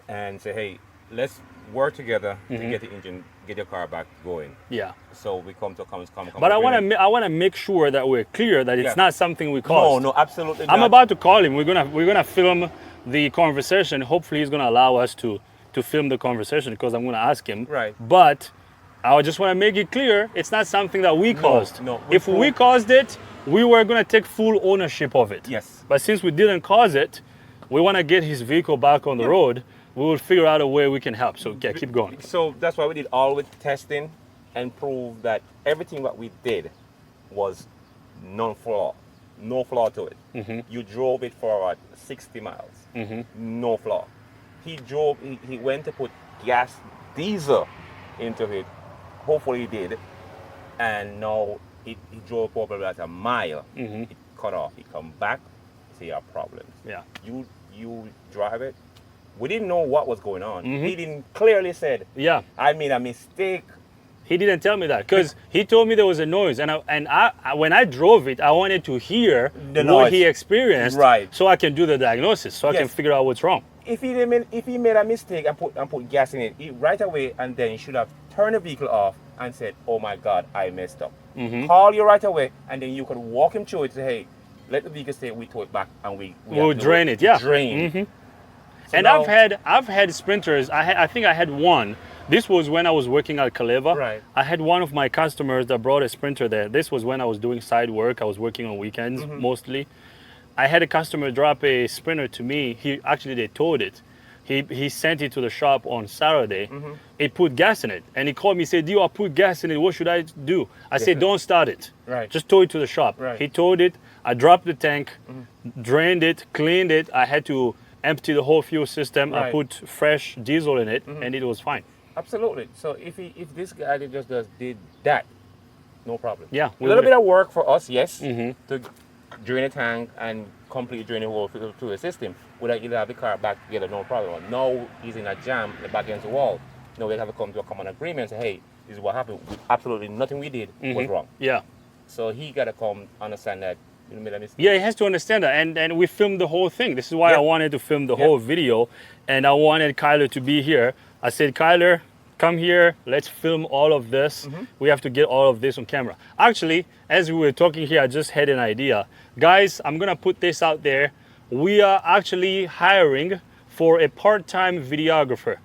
and say, hey, let's work together to get the engine, get your car back going. Yeah. So we come to come. But I want to make sure that we're clear that it's Yeah. not something we No, caused. no, absolutely I'm not. about to call him. We're gonna film the conversation. Hopefully, he's gonna allow us to film the conversation because I'm gonna ask him. Right. But I just want to make it clear it's not something that we caused. no, If we caused it, we were gonna take full ownership of it. Yes. But since we didn't cause it, we want to get his vehicle back on the road. We will figure out a way we can help. So yeah, keep going. So that's why we did all the testing and prove that everything that we did was non-flaw, no flaw to it. You drove it for about 60 miles, no flaw. He went to put gas diesel into it. Hopefully he did, and now he drove probably at a mile. It cut off. He come back, see our problems. Yeah. You drive it. We didn't know what was going on. He didn't clearly said, Yeah. I made a mistake. He didn't tell me that because he told me there was a noise, and when I drove it, I wanted to hear The what noise. he experienced, Right. so I can do the diagnosis, so I can Yes. figure out what's wrong. If he made a mistake and put gas in it, he right away, and then he should have turned the vehicle off and said, "Oh my God, I messed up." Call you right away, and then you could walk him through it. Say, "Hey, let the vehicle stay. We tow it back, and We'll have to drain it, yeah. drain." So And now- I've had sprinters. I think I had one. This was when I was working at Kaleva. Right. I had one of my customers that brought a sprinter there. This was when I was doing side work. I was working on weekends mostly. I had a customer drop a sprinter to me. They towed it. He sent it to the shop on Saturday. It put gas in it, and he called me. Said, "Dio, I put gas in it. What should I do?" I said, "Don't start it. Right. Just tow it to the shop." Right. He towed it. I dropped the tank, drained it, cleaned it. I had to empty the whole fuel system. I Right. put fresh diesel in it, and it was fine. Absolutely. So if this guy did that, no problem. Yeah, a we little would- bit of work for us, yes, to drain a tank and completely drain the whole through the system. Would I have the car back together? No problem. Now he's in a jam, the back against the wall. Now we have to come to a common agreement and say, hey, this is what happened. Absolutely nothing we did was wrong. Yeah. So he gotta come understand that you made a mistake. Yeah, he has to understand that. And we filmed the whole thing. This is why I Yeah. wanted to film the Yeah. whole video. And I wanted Kyler to be here. I said, Kyler, come here. Let's film all of this. We have to get all of this on camera. Actually, as we were talking here, I just had an idea. Guys, I'm going to put this out there. We are actually hiring for a part-time videographer.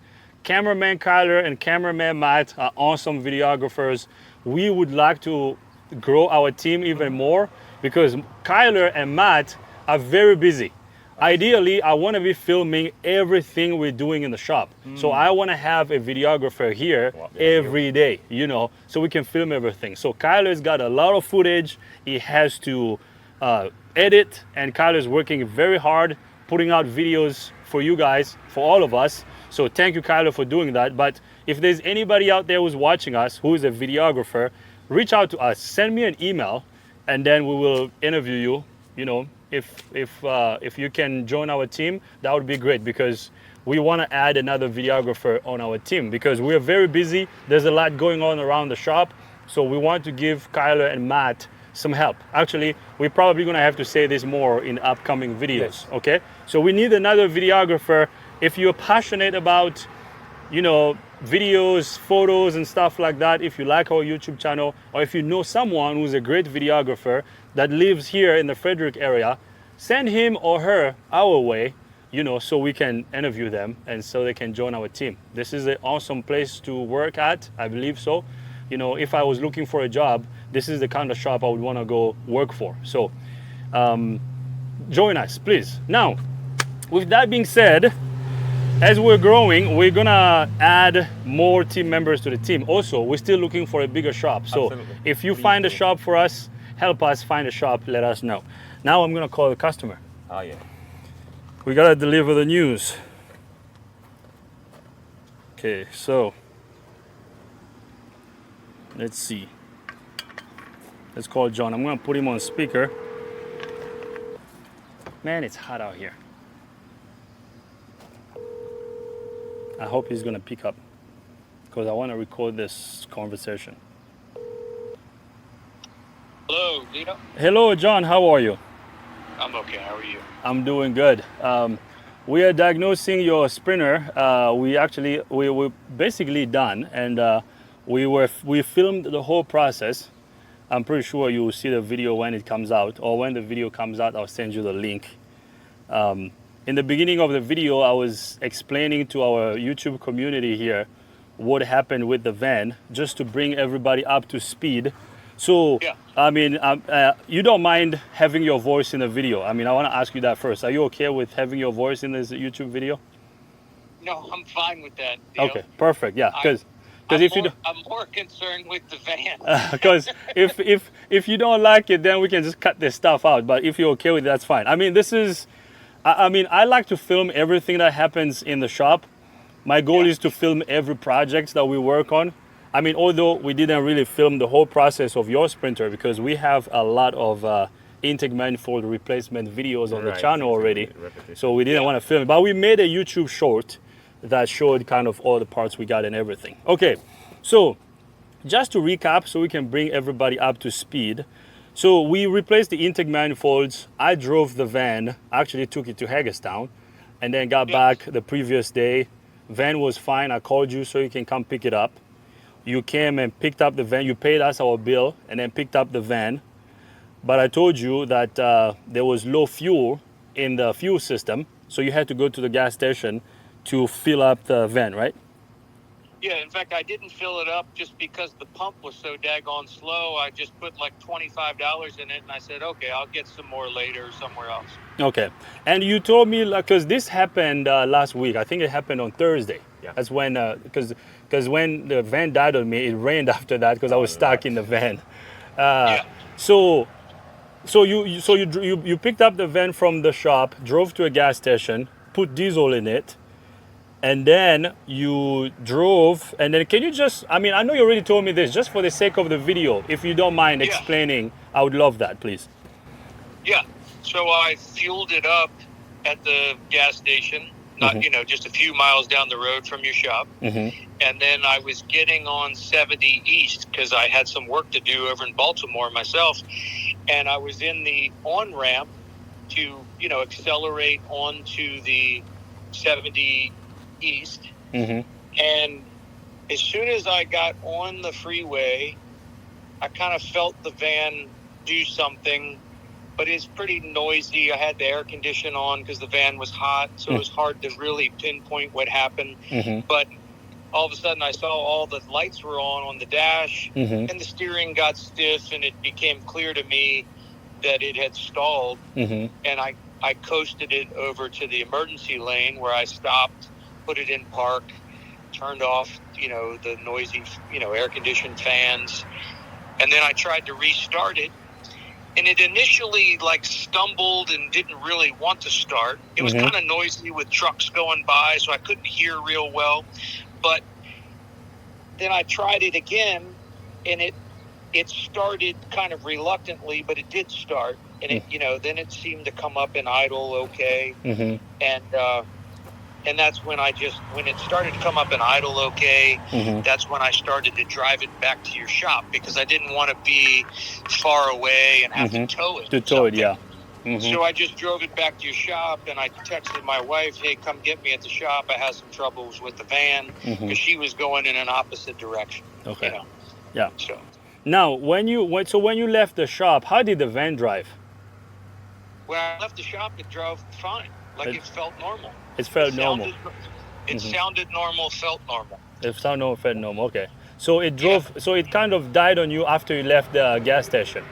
Cameraman Kyler and cameraman Matt are awesome videographers. We would like to grow our team even more because Kyler and Matt are very busy. Ideally, I want to be filming everything we're doing in the shop. So I want to have a videographer here every day, you know, so we can film everything. So Kyler's got a lot of footage. He has to edit, and Kyler's working very hard, putting out videos for you guys, for all of us. So thank you, Kyler, for doing that. But if there's anybody out there who's watching us, who is a videographer, reach out to us. Send me an email, and then we will interview you. You know, if you can join our team, that would be great because we want to add another videographer on our team because we are very busy. There's a lot going on around the shop, so we want to give Kyler and Matt some help. Actually, we're probably going to have to say this more in upcoming videos. Yes. Okay, so we need another videographer. If you're passionate about, you know, videos, photos and stuff like that, if you like our YouTube channel, or if you know someone who's a great videographer that lives here in the Frederick area, send him or her our way, you know, so we can interview them and so they can join our team. This is an awesome place to work at, I believe so. You know, if I was looking for a job, this is the kind of shop I would want to go work for. So join us, please. Now, with that being said, as we're growing, we're gonna add more team members to the team. Also, we're still looking for a bigger shop. So Absolutely. if you Please find a do. shop for us, help us find a shop, let us know. Now I'm gonna call the customer. Oh yeah. We gotta deliver the news. Okay, so let's see. Let's call John. I'm gonna put him on speaker. Man, it's hot out here. I hope he's gonna pick up because I want to record this conversation. Hello, Lino. Hello, John. How are you? I'm okay. How are you? I'm doing good. We are diagnosing your Sprinter. We're basically done, and we filmed the whole process. I'm pretty sure you will see the video when it comes out, or when the video comes out, I'll send you the link. In the beginning of the video, I was explaining to our YouTube community here what happened with the van, just to bring everybody up to speed. So, Yeah. I mean, you don't mind having your voice in the video. I mean, I want to ask you that first. Are you okay with having your voice in this YouTube video? No, I'm fine with that. Leo. Okay, perfect. Yeah, because I'm if you more, don't, I'm more concerned with the van. because if you don't like it, then we can just cut this stuff out. But if you're okay with it, that's fine. I mean, this is, I mean, I like to film everything that happens in the shop. My goal Yeah. is to film every project that we work on. I mean, although we didn't really film the whole process of your Sprinter because we have a lot of intake manifold replacement videos on the Right, channel already. repetition. So we didn't want to film it. But we made a YouTube short that showed kind of all the parts we got and everything. Okay, so just to recap so we can bring everybody up to speed. So we replaced the intake manifolds. I drove the van, actually took it to Hagerstown, and then got Yeah. back the previous day. Van was fine. I called you so you can come pick it up. You came and picked up the van. You paid us our bill and then picked up the van. But I told you that there was low fuel in the fuel system, so you had to go to the gas station to fill up the van, right? Yeah, in fact, I didn't fill it up just because the pump was so daggone slow. I just put like $25 in it, and I said, okay, I'll get some more later somewhere else. Okay. And you told me, because this happened last week. I think it happened on Thursday. Yeah. That's when, because when the van died on me, it rained after that because I was stuck in the van. Yeah. So you picked up the van from the shop, drove to a gas station, put diesel in it, and then you drove. And then can you just, I mean, I know you already told me this, just for the sake of the video, if you don't mind Yeah. explaining, I would love that, please. Yeah. So I fueled it up at the gas station, not, just a few miles down the road from your shop. And then I was getting on 70 East because I had some work to do over in Baltimore myself. And I was in the on-ramp to, accelerate onto the 70 East. And as soon as I got on the freeway, I kind of felt the van do something, but it's pretty noisy. I had the air condition on because the van was hot, so it was hard to really pinpoint what happened. But all of a sudden I saw all the lights were on the dash, and the steering got stiff, and it became clear to me that it had stalled. And I coasted it over to the emergency lane where I stopped, put it in park, turned off, the noisy, air-conditioned fans. And then I tried to restart it. And it initially stumbled and didn't really want to start. It was kind of noisy with trucks going by, so I couldn't hear real well. But then I tried it again, and it started kind of reluctantly, but it did start. And then it seemed to come up in idle okay. And that's when when it started to come up in idle okay, that's when I started to drive it back to your shop, because I didn't want to be far away and have to tow it. So I just drove it back to your shop, and I texted my wife, hey, come get me at the shop. I had some troubles with the van because she was going in an opposite direction. Okay. Yeah. So now, when you left the shop, how did the van drive? When I left the shop, it drove fine. It felt normal. It felt normal. It sounded normal, felt normal. It sounded normal, felt normal. Okay. So it drove. So it kind of died on you after you left the gas station.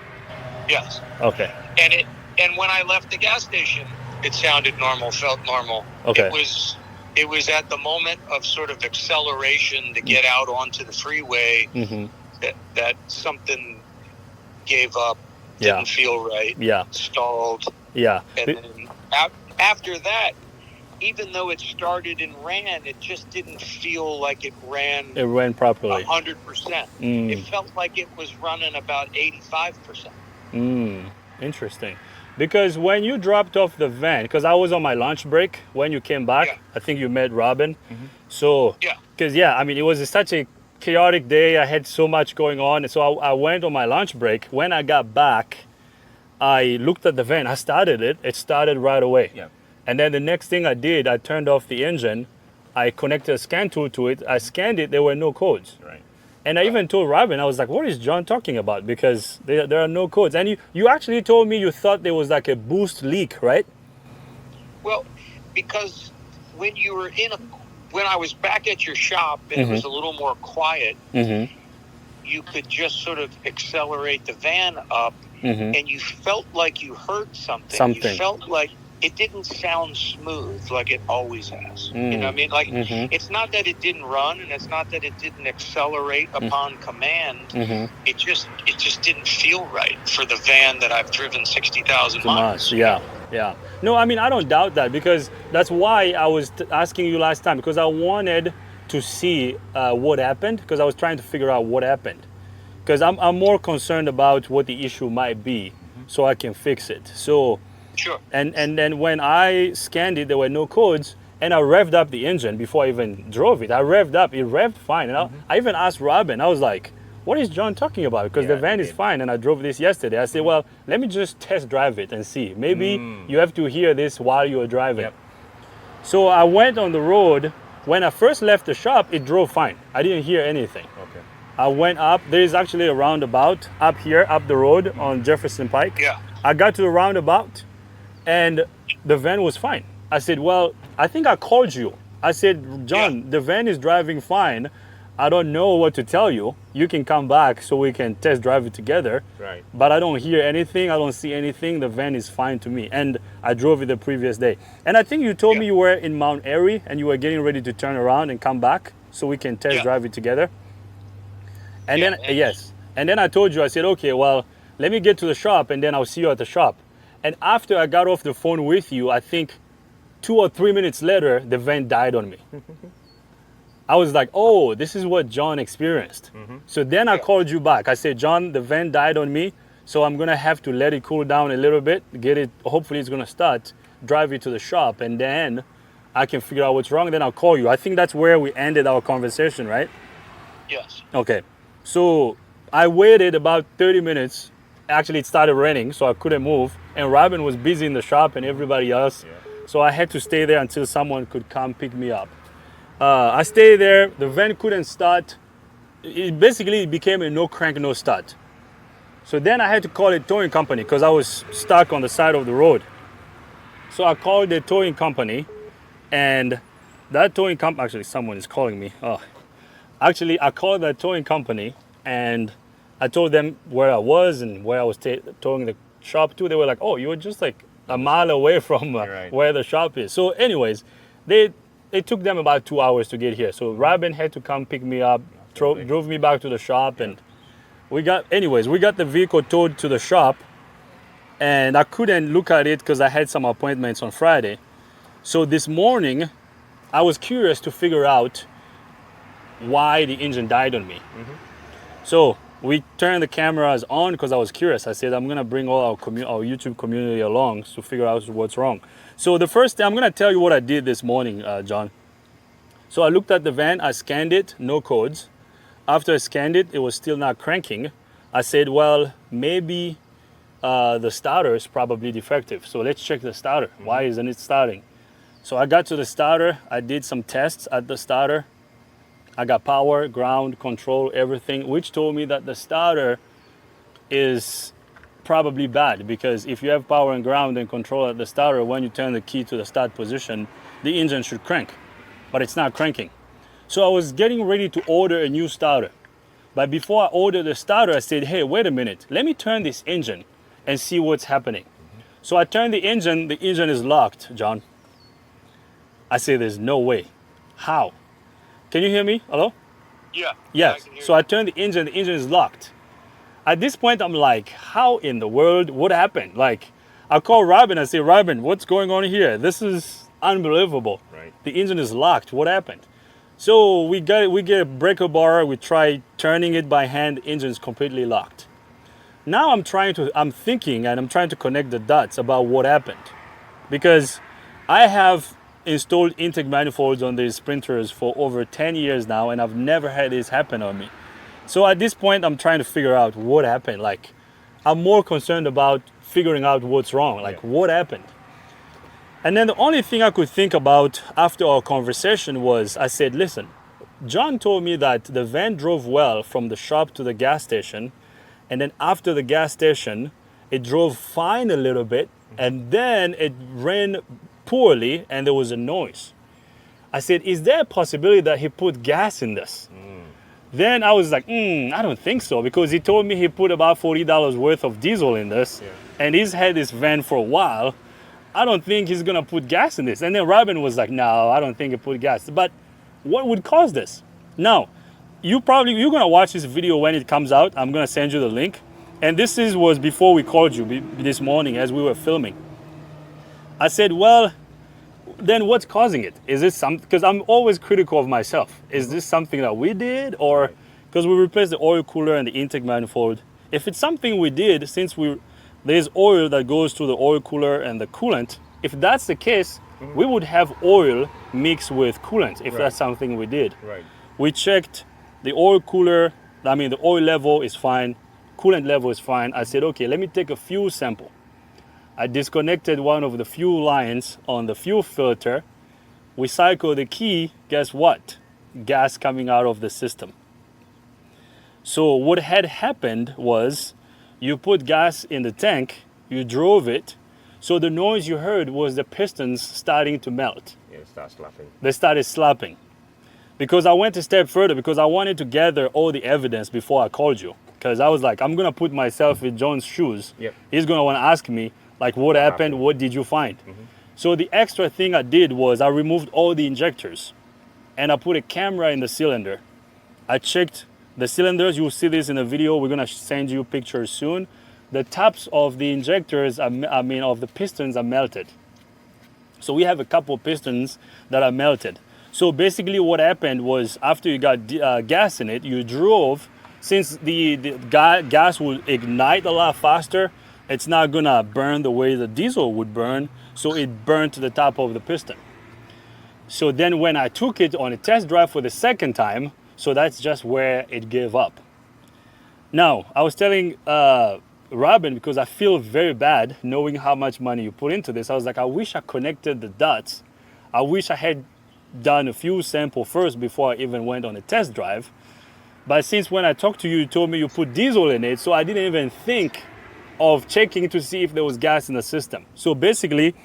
Yes. Okay. And when I left the gas station, it sounded normal, felt normal. Okay. It was at the moment of sort of acceleration to get out onto the freeway that something gave up, didn't feel right, stalled. Yeah. And then after that, even though it started and ran, it just didn't feel like it ran. It ran properly. 100%. It felt like it was running about 85%. Interesting. Because when you dropped off the van, because I was on my lunch break when you came back, I think you met Robin. So, because it was such a chaotic day. I had so much going on. And so I went on my lunch break. When I got back, I looked at the van. I started it. It started right away. Yeah. And then the next thing I did, I turned off the engine. I connected a scan tool to it. I scanned it. There were no codes. Right. And I even told Robin, I was like, what is John talking about? Because there are no codes. And you actually told me you thought there was like a boost leak, right? Well, because when I was back at your shop and it was a little more quiet, you could just sort of accelerate the van up, and you felt like you heard something. You felt like it didn't sound smooth like it always has. You know what I mean? It's not that it didn't run, and it's not that it didn't accelerate upon command. It just didn't feel right for the van that I've driven 60,000 miles. Yeah. No, I don't doubt that, because that's why I was asking you last time, because I wanted to see what happened, because I was trying to figure out what happened. Because I'm more concerned about what the issue might be, so I can fix it. So. Sure. And then when I scanned it, there were no codes, and I revved up the engine before I even drove it. I revved up, it revved fine. And I even asked Robin, I was like, what is John talking about? Because the van is fine, and I drove this yesterday. I said, well, let me just test drive it and see. Maybe you have to hear this while you're driving. So I went on the road. When I first left the shop, it drove fine. I didn't hear anything. Okay. I went up. There is actually a roundabout up here, up the road on Jefferson Pike. Yeah. I got to the roundabout, and the van was fine. I said, well, I think I called you. I said, John, the van is driving fine. I don't know what to tell you. You can come back so we can test drive it together. Right. But I don't hear anything. I don't see anything. The van is fine to me. And I drove it the previous day. And I think you told me you were in Mount Airy and you were getting ready to turn around and come back so we can test drive it together. And then, And then I told you, I said, okay, well, let me get to the shop and then I'll see you at the shop. And after I got off the phone with you, I think 2 or 3 minutes later, the van died on me. I was like, oh, this is what John experienced. So then I called you back. I said, John, the van died on me, so I'm gonna have to let it cool down a little bit, get it, hopefully it's gonna start, drive it to the shop, and then I can figure out what's wrong, then I'll call you. I think that's where we ended our conversation, right? Yes. Okay. So I waited about 30 minutes. Actually, it started raining, so I couldn't move. And Robin was busy in the shop and everybody else. So I had to stay there until someone could come pick me up. I stayed there. The van couldn't start. It basically became a no crank, no start. So then I had to call a towing company because I was stuck on the side of the road. So I called the towing company, and that towing company, actually someone is calling me. Oh. Actually, I called that towing company and I told them where I was and where I was towing the shop to. They were like, oh, you were just like a mile away from where the shop is. So anyways, it took them about 2 hours to get here. So Robin had to come pick me up, drove me back to the shop, and we got the vehicle towed to the shop, and I couldn't look at it because I had some appointments on Friday. So this morning, I was curious to figure out why the engine died on me. So we turned the cameras on because I was curious. I said, I'm gonna bring all our YouTube community along to figure out what's wrong. So the first thing, I'm gonna tell you what I did this morning, John. So I looked at the van, I scanned it, no codes. After I scanned it, it was still not cranking. I said, well, maybe the starter is probably defective. So let's check the starter. Why isn't it starting? So I got to the starter. I did some tests at the starter. I got power, ground, control, everything, which told me that the starter is probably bad, because if you have power and ground and control at the starter, when you turn the key to the start position, the engine should crank, but it's not cranking. So I was getting ready to order a new starter. But before I ordered the starter, I said, hey, wait a minute, let me turn this engine and see what's happening. So I turned the engine is locked, John. I said, there's no way. How? Can you hear me? Hello? Yeah. Yes. So I turned the engine is locked. At this point, I'm like, how in the world? What happened? Like, I call Robin, I say, Robin, what's going on here? This is unbelievable. Right. The engine is locked. What happened? So we get a breaker bar, we try turning it by hand, engine's completely locked. Now I'm trying to connect the dots about what happened. Because I have installed intake manifolds on these sprinters for over 10 years now, and I've never had this happen on me. So at this point, I'm trying to figure out what happened. Like, I'm more concerned about figuring out what's wrong, like what happened. And then the only thing I could think about after our conversation was, I said, listen, John told me that the van drove well from the shop to the gas station, and then after the gas station, it drove fine a little bit, and then it ran poorly and there was a noise. I said, is there a possibility that he put gas in this? Then I was like, I don't think so, because he told me he put about $40 worth of diesel in this, and he's had this van for a while. I don't think he's gonna put gas in this. And then Robin was like, no, I don't think he put gas. But what would cause this? Now, you're gonna watch this video when it comes out. I'm gonna send you the link. And this was before we called you this morning as we were filming. I said, well, then what's causing it? Is this something, because I'm always critical of myself. Is this something that we did, or because we replaced the oil cooler and the intake manifold? If it's something we did, since there's oil that goes to the oil cooler and the coolant, if that's the case, we would have oil mixed with coolant if that's something we did. Right. We checked the oil cooler, the oil level is fine, coolant level is fine. I said, okay, let me take a fuel sample. I disconnected one of the fuel lines on the fuel filter. We cycled the key, guess what? Gas coming out of the system. So what had happened was, you put gas in the tank, you drove it, so the noise you heard was the pistons starting to melt. Yeah, it starts slapping. They started slapping. Because I went a step further, because I wanted to gather all the evidence before I called you. Because I was like, I'm gonna put myself in John's shoes. Yep. He's gonna wanna ask me, like, what happened, what did you find? So the extra thing I did was I removed all the injectors and I put a camera in the cylinder. I checked the cylinders. You'll see this in the video. We're gonna send you pictures soon. The tops of the injectors, of the pistons are melted. So we have a couple of pistons that are melted. So basically what happened was, after you got gas in it, you drove, since the gas will ignite a lot faster, it's not gonna burn the way the diesel would burn, so it burned to the top of the piston. So then when I took it on a test drive for the second time, so that's just where it gave up. Now, I was telling Robin, because I feel very bad knowing how much money you put into this. I was like, I wish I connected the dots. I wish I had done a few samples first before I even went on a test drive. But since when I talked to you, you told me you put diesel in it, so I didn't even think of checking to see if there was gas in the system. So basically,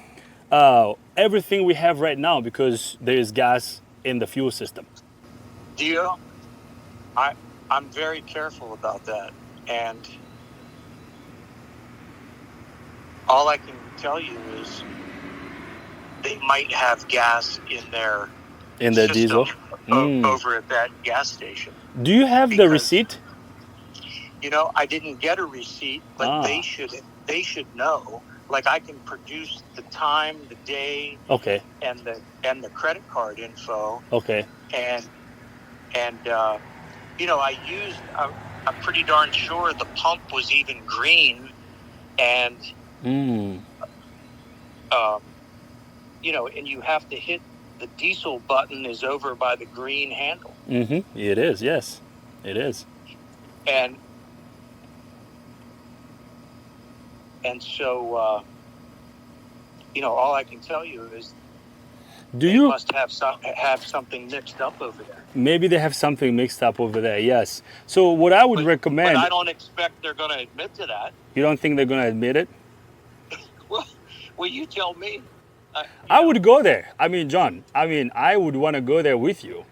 everything we have right now, because there is gas in the fuel system. Dio, I'm very careful about that, and all I can tell you is they might have gas in their system diesel over at that gas station. Do you have the receipt? You know, I didn't get a receipt, but they should know. Like, I can produce the time, the day, okay, and the credit card info. Okay. And you know, I used. I'm pretty darn sure the pump was even green, and you know, and you have to hit the diesel button is over by the green handle. Mm-hmm. It is. Yes, it is. And so, you know, all I can tell you is they must have something mixed up over there. Maybe they have something mixed up over there, yes. So what I would recommend... But I don't expect they're going to admit to that. You don't think they're going to admit it? Well, you tell me. I would go there. I mean, John, I would want to go there with you.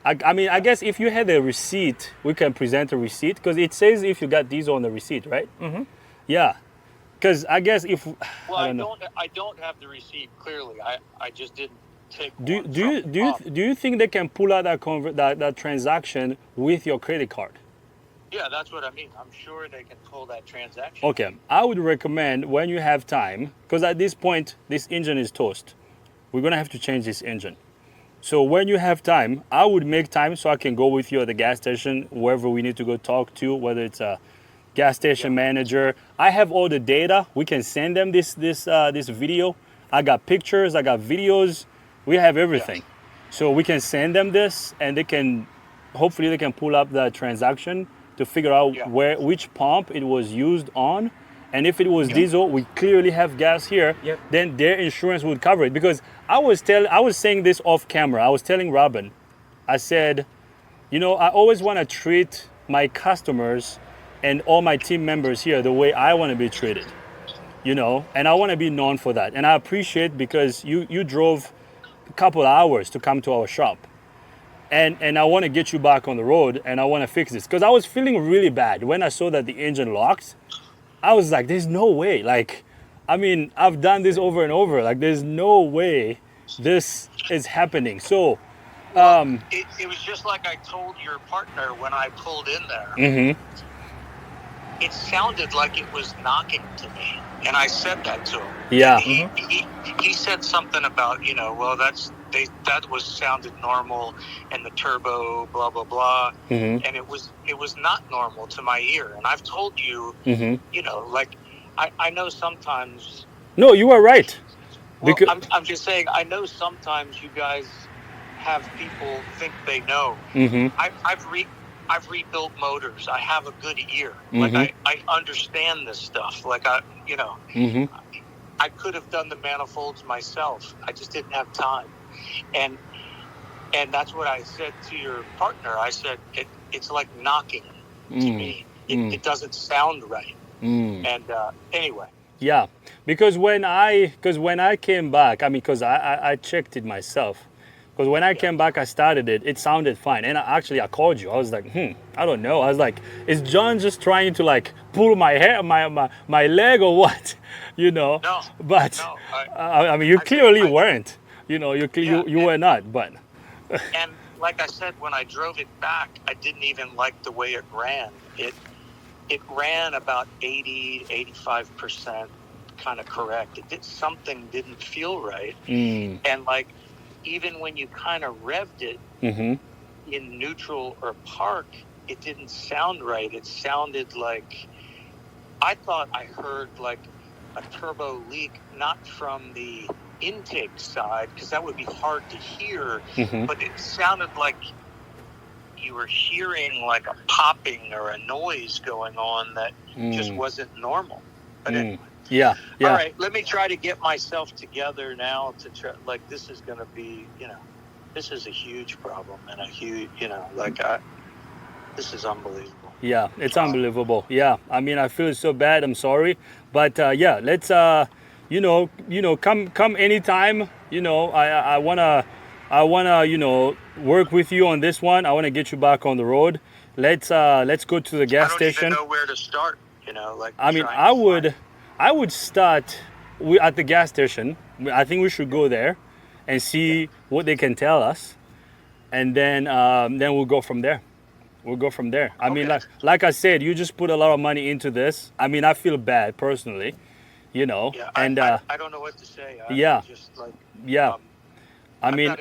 I guess if you had a receipt, we can present a receipt, because it says if you got diesel on the receipt, right? Mm-hmm. Yeah. Because I guess if... Well, I don't have the receipt, clearly. I just didn't take Do you think they can pull out that transaction with your credit card? Yeah, that's what I mean. I'm sure they can pull that transaction. Okay. I would recommend when you have time, because at this point, this engine is toast. We're going to have to change this engine. So when you have time, I would make time so I can go with you at the gas station, wherever we need to go talk to, whether it's a gas station manager. I have all the data. We can send them this video. I got pictures, I got videos. We have everything. Yes. So we can send them this, and hopefully they can pull up the transaction to figure out which pump it was used on. And if it was diesel, we clearly have gas here, then their insurance would cover it. Because I was saying this off camera. I was telling Robin, I said, you know, I always want to treat my customers and all my team members here the way I want to be treated, you know, and I want to be known for that. And I appreciate, because you drove a couple hours to come to our shop, and I want to get you back on the road, and I want to fix this, because I was feeling really bad when I saw that the engine locked. I was like, there's no way. Like, I mean, I've done this over and over. Like, there's no way this is happening. So it was just like I told your partner when I pulled in there. Mm-hmm. It sounded like it was knocking to me, and I said that to him. Yeah. He said something about, you know, well, that sounded normal, and the turbo, blah blah blah, and it was not normal to my ear. And I've told you, you know, like I know sometimes. No, you are right. Well, I'm just saying, I know sometimes you guys have people think they know. I've rebuilt motors. I have a good ear. Like I understand this stuff. Like I could have done the manifolds myself. I just didn't have time. And that's what I said to your partner. I said it's like knocking to me. It doesn't sound right. And anyway. Yeah, because when I came back, I mean, because I checked it myself. Because when I came back, I started it. It sounded fine, and I called you. I was like, I don't know. I was like, is John just trying to like pull my hair, my leg, or what? You know. No. But no, I mean, you clearly weren't. You know, you were not. But. And like I said, when I drove it back, I didn't even like the way it ran. It ran about 80-85% kind of correct. Something didn't feel right, and like. Even when you kind of revved it in neutral or park, it didn't sound right. It sounded like, I thought I heard like a turbo leak, not from the intake side, because that would be hard to hear, Mhm. but it sounded like you were hearing like a popping or a noise going on that just wasn't normal. But Mm. anyway. Yeah, yeah. All right, let me try to get myself together now to try. Like, this is going to be, this is a huge problem and a huge, this is unbelievable. Yeah, it's unbelievable. Yeah, I mean, I feel so bad. I'm sorry, but yeah, let's come anytime. I wanna work with you on this one. I wanna get you back on the road. Let's go to the gas I don't station. even know where to start. I mean, trying to find- I would start at the gas station. I think we should go there and see what they can tell us, and then we'll go from there. We'll go from there. I mean, Okay. like I said, you just put a lot of money into this. I mean, I feel bad personally, Yeah, and I don't know what to say. yeah. Just like, yeah. I mean,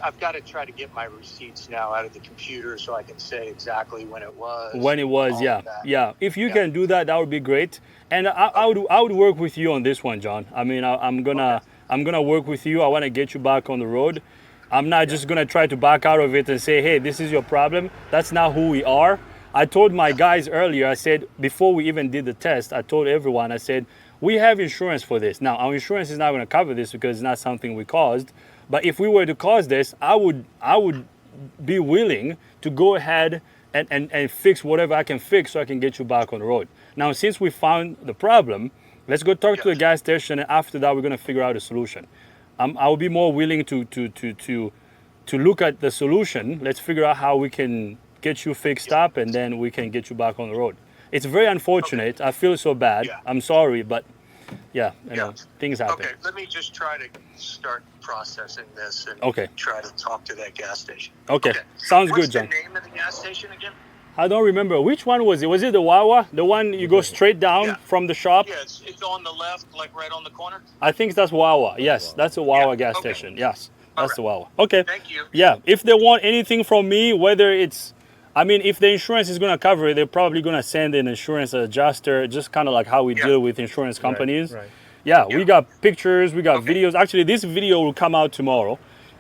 I've got to try to get my receipts now out of the computer so I can say exactly when it was. when it was, all yeah, of that. yeah. If you Yeah. can do that, that would be great. And I would work with you on this one, John. I mean, I'm gonna work with you. I want to get you back on the road. I'm not just gonna try to back out of it and say, hey, this is your problem. That's not who we are. I told my guys earlier, I said, before we even did the test, I told everyone, I said, we have insurance for this. Now, our insurance is not going to cover this because it's not something we caused. But if we were to cause this, I would be willing to go ahead and fix whatever I can fix so I can get you back on the road. Now, since we found the problem, let's go talk to the gas station, and after that, we're going to figure out a solution. I will be more willing to look at the solution. Let's figure out how we can get you fixed up, and then we can get you back on the road. It's very unfortunate. I feel so bad. Yeah. I'm sorry, but yeah, things happen. Okay, let me just try to start processing this and Okay. try to talk to that gas station. Okay. Sounds What's good, John. the name of the gas station again? I don't remember which one was it. Was it the Wawa? The one you go straight down Yeah. from the shop? Yeah, it's on the left, like right on the corner. I think that's Wawa. Yes, that's a Wawa Yeah, gas okay. station. Yes, that's Alright. the Wawa. Okay. Thank you. Yeah, if they want anything from me, whether it's, I mean, if the insurance is going to cover it, they're probably going to send an insurance adjuster, just kind of like how we Yeah. deal with insurance companies. right. Yeah, Yeah. we got pictures, we got Okay. videos. Actually, this video will come out tomorrow.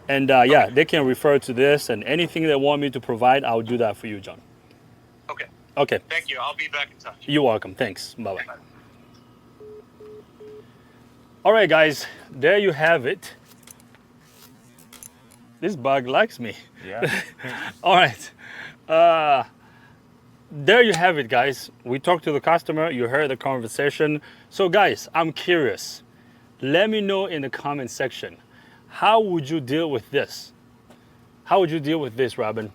And yeah, they can refer to this, and anything they want me to provide, I'll do that for you, John. Okay. Okay, Thank you. I'll be back in touch. you're welcome. Thanks. Bye-bye. Bye. All right, guys, there you have it. This bug likes me. Yeah. All right. There you have it, guys. We talked to the customer. You heard the conversation. So, guys, I'm curious. Let me know in the comment section. How would you deal with this? How would you deal with this, Robin?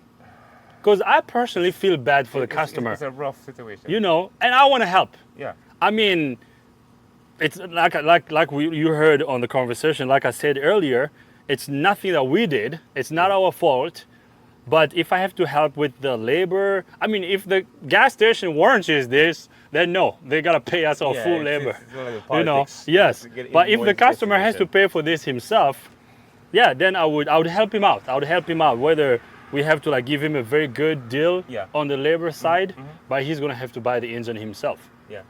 Because I personally feel bad for the customer. It's a rough situation. And I want to help. Yeah. I mean, it's like you heard on the conversation. Like I said earlier, it's nothing that we did. It's not our fault. But if I have to help with the labor, I mean, if the gas station warranties this, then no, they gotta pay us our Yeah, full it's- labor. it's one of the politics. Yes. To get But if the invoice customer has to situation. pay for this himself, yeah, then I would help him out. I would help him out. Whether we have to like give him a very good deal Yeah. on the labor side, but he's gonna have to buy the engine himself. Yeah.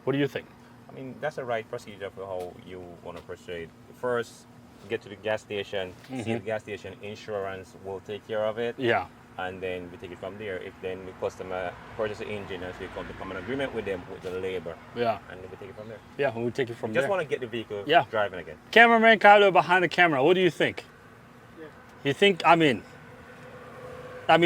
What do you think? I mean, that's the right procedure for how you want to proceed. First, get to the gas station, see the gas station insurance will take care of it, Yeah. and then we take it from there. If then the customer purchases the engine, and so we come to common agreement with them with the labor, Yeah. and then we take it from there. Yeah. We'll take it from Just there. want to get the vehicle Yeah. driving again. Cameraman Carlo behind the camera. What do you think? You think? I mean,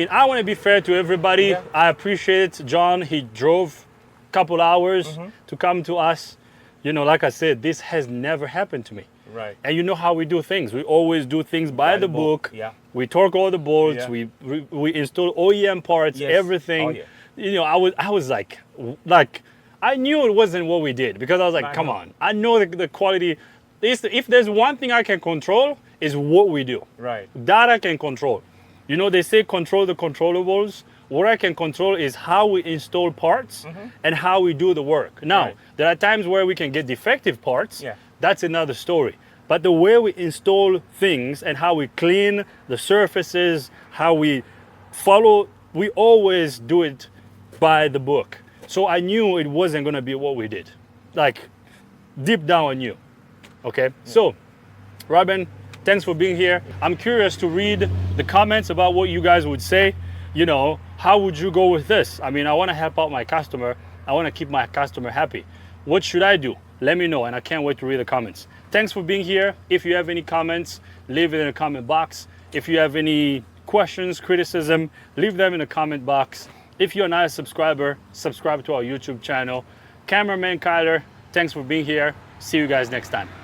I want to be fair to everybody. Yeah. I appreciate John. He drove a couple hours to come to us. Like I said, this has never happened to me. Right. And you know how we do things. We always do things by the book. Yeah. We torque all the bolts. Yeah. We install OEM parts, Yes. everything. Oh, yeah. I was like, I knew it wasn't what we did because I was like, I come know. on. I know the quality. If there's one thing I can control, is what we do. Right. That I can control. They say control the controllables. What I can control is how we install parts and how we do the work. Now, Right. there are times where we can get defective parts. Yeah. That's another story. But the way we install things and how we clean the surfaces, how we follow, we always do it by the book. So I knew it wasn't going to be what we did. Like, deep down I knew. Okay? So, Robin, thanks for being here. I'm curious to read the comments about what you guys would say. You know, how would you go with this? I mean, I want to help out my customer. I want to keep my customer happy. What should I do? Let me know, and I can't wait to read the comments. Thanks for being here. If you have any comments, leave it in the comment box. If you have any questions, criticism, leave them in the comment box. If you're not a subscriber, subscribe to our YouTube channel. Cameraman Kyler, thanks for being here. See you guys next time.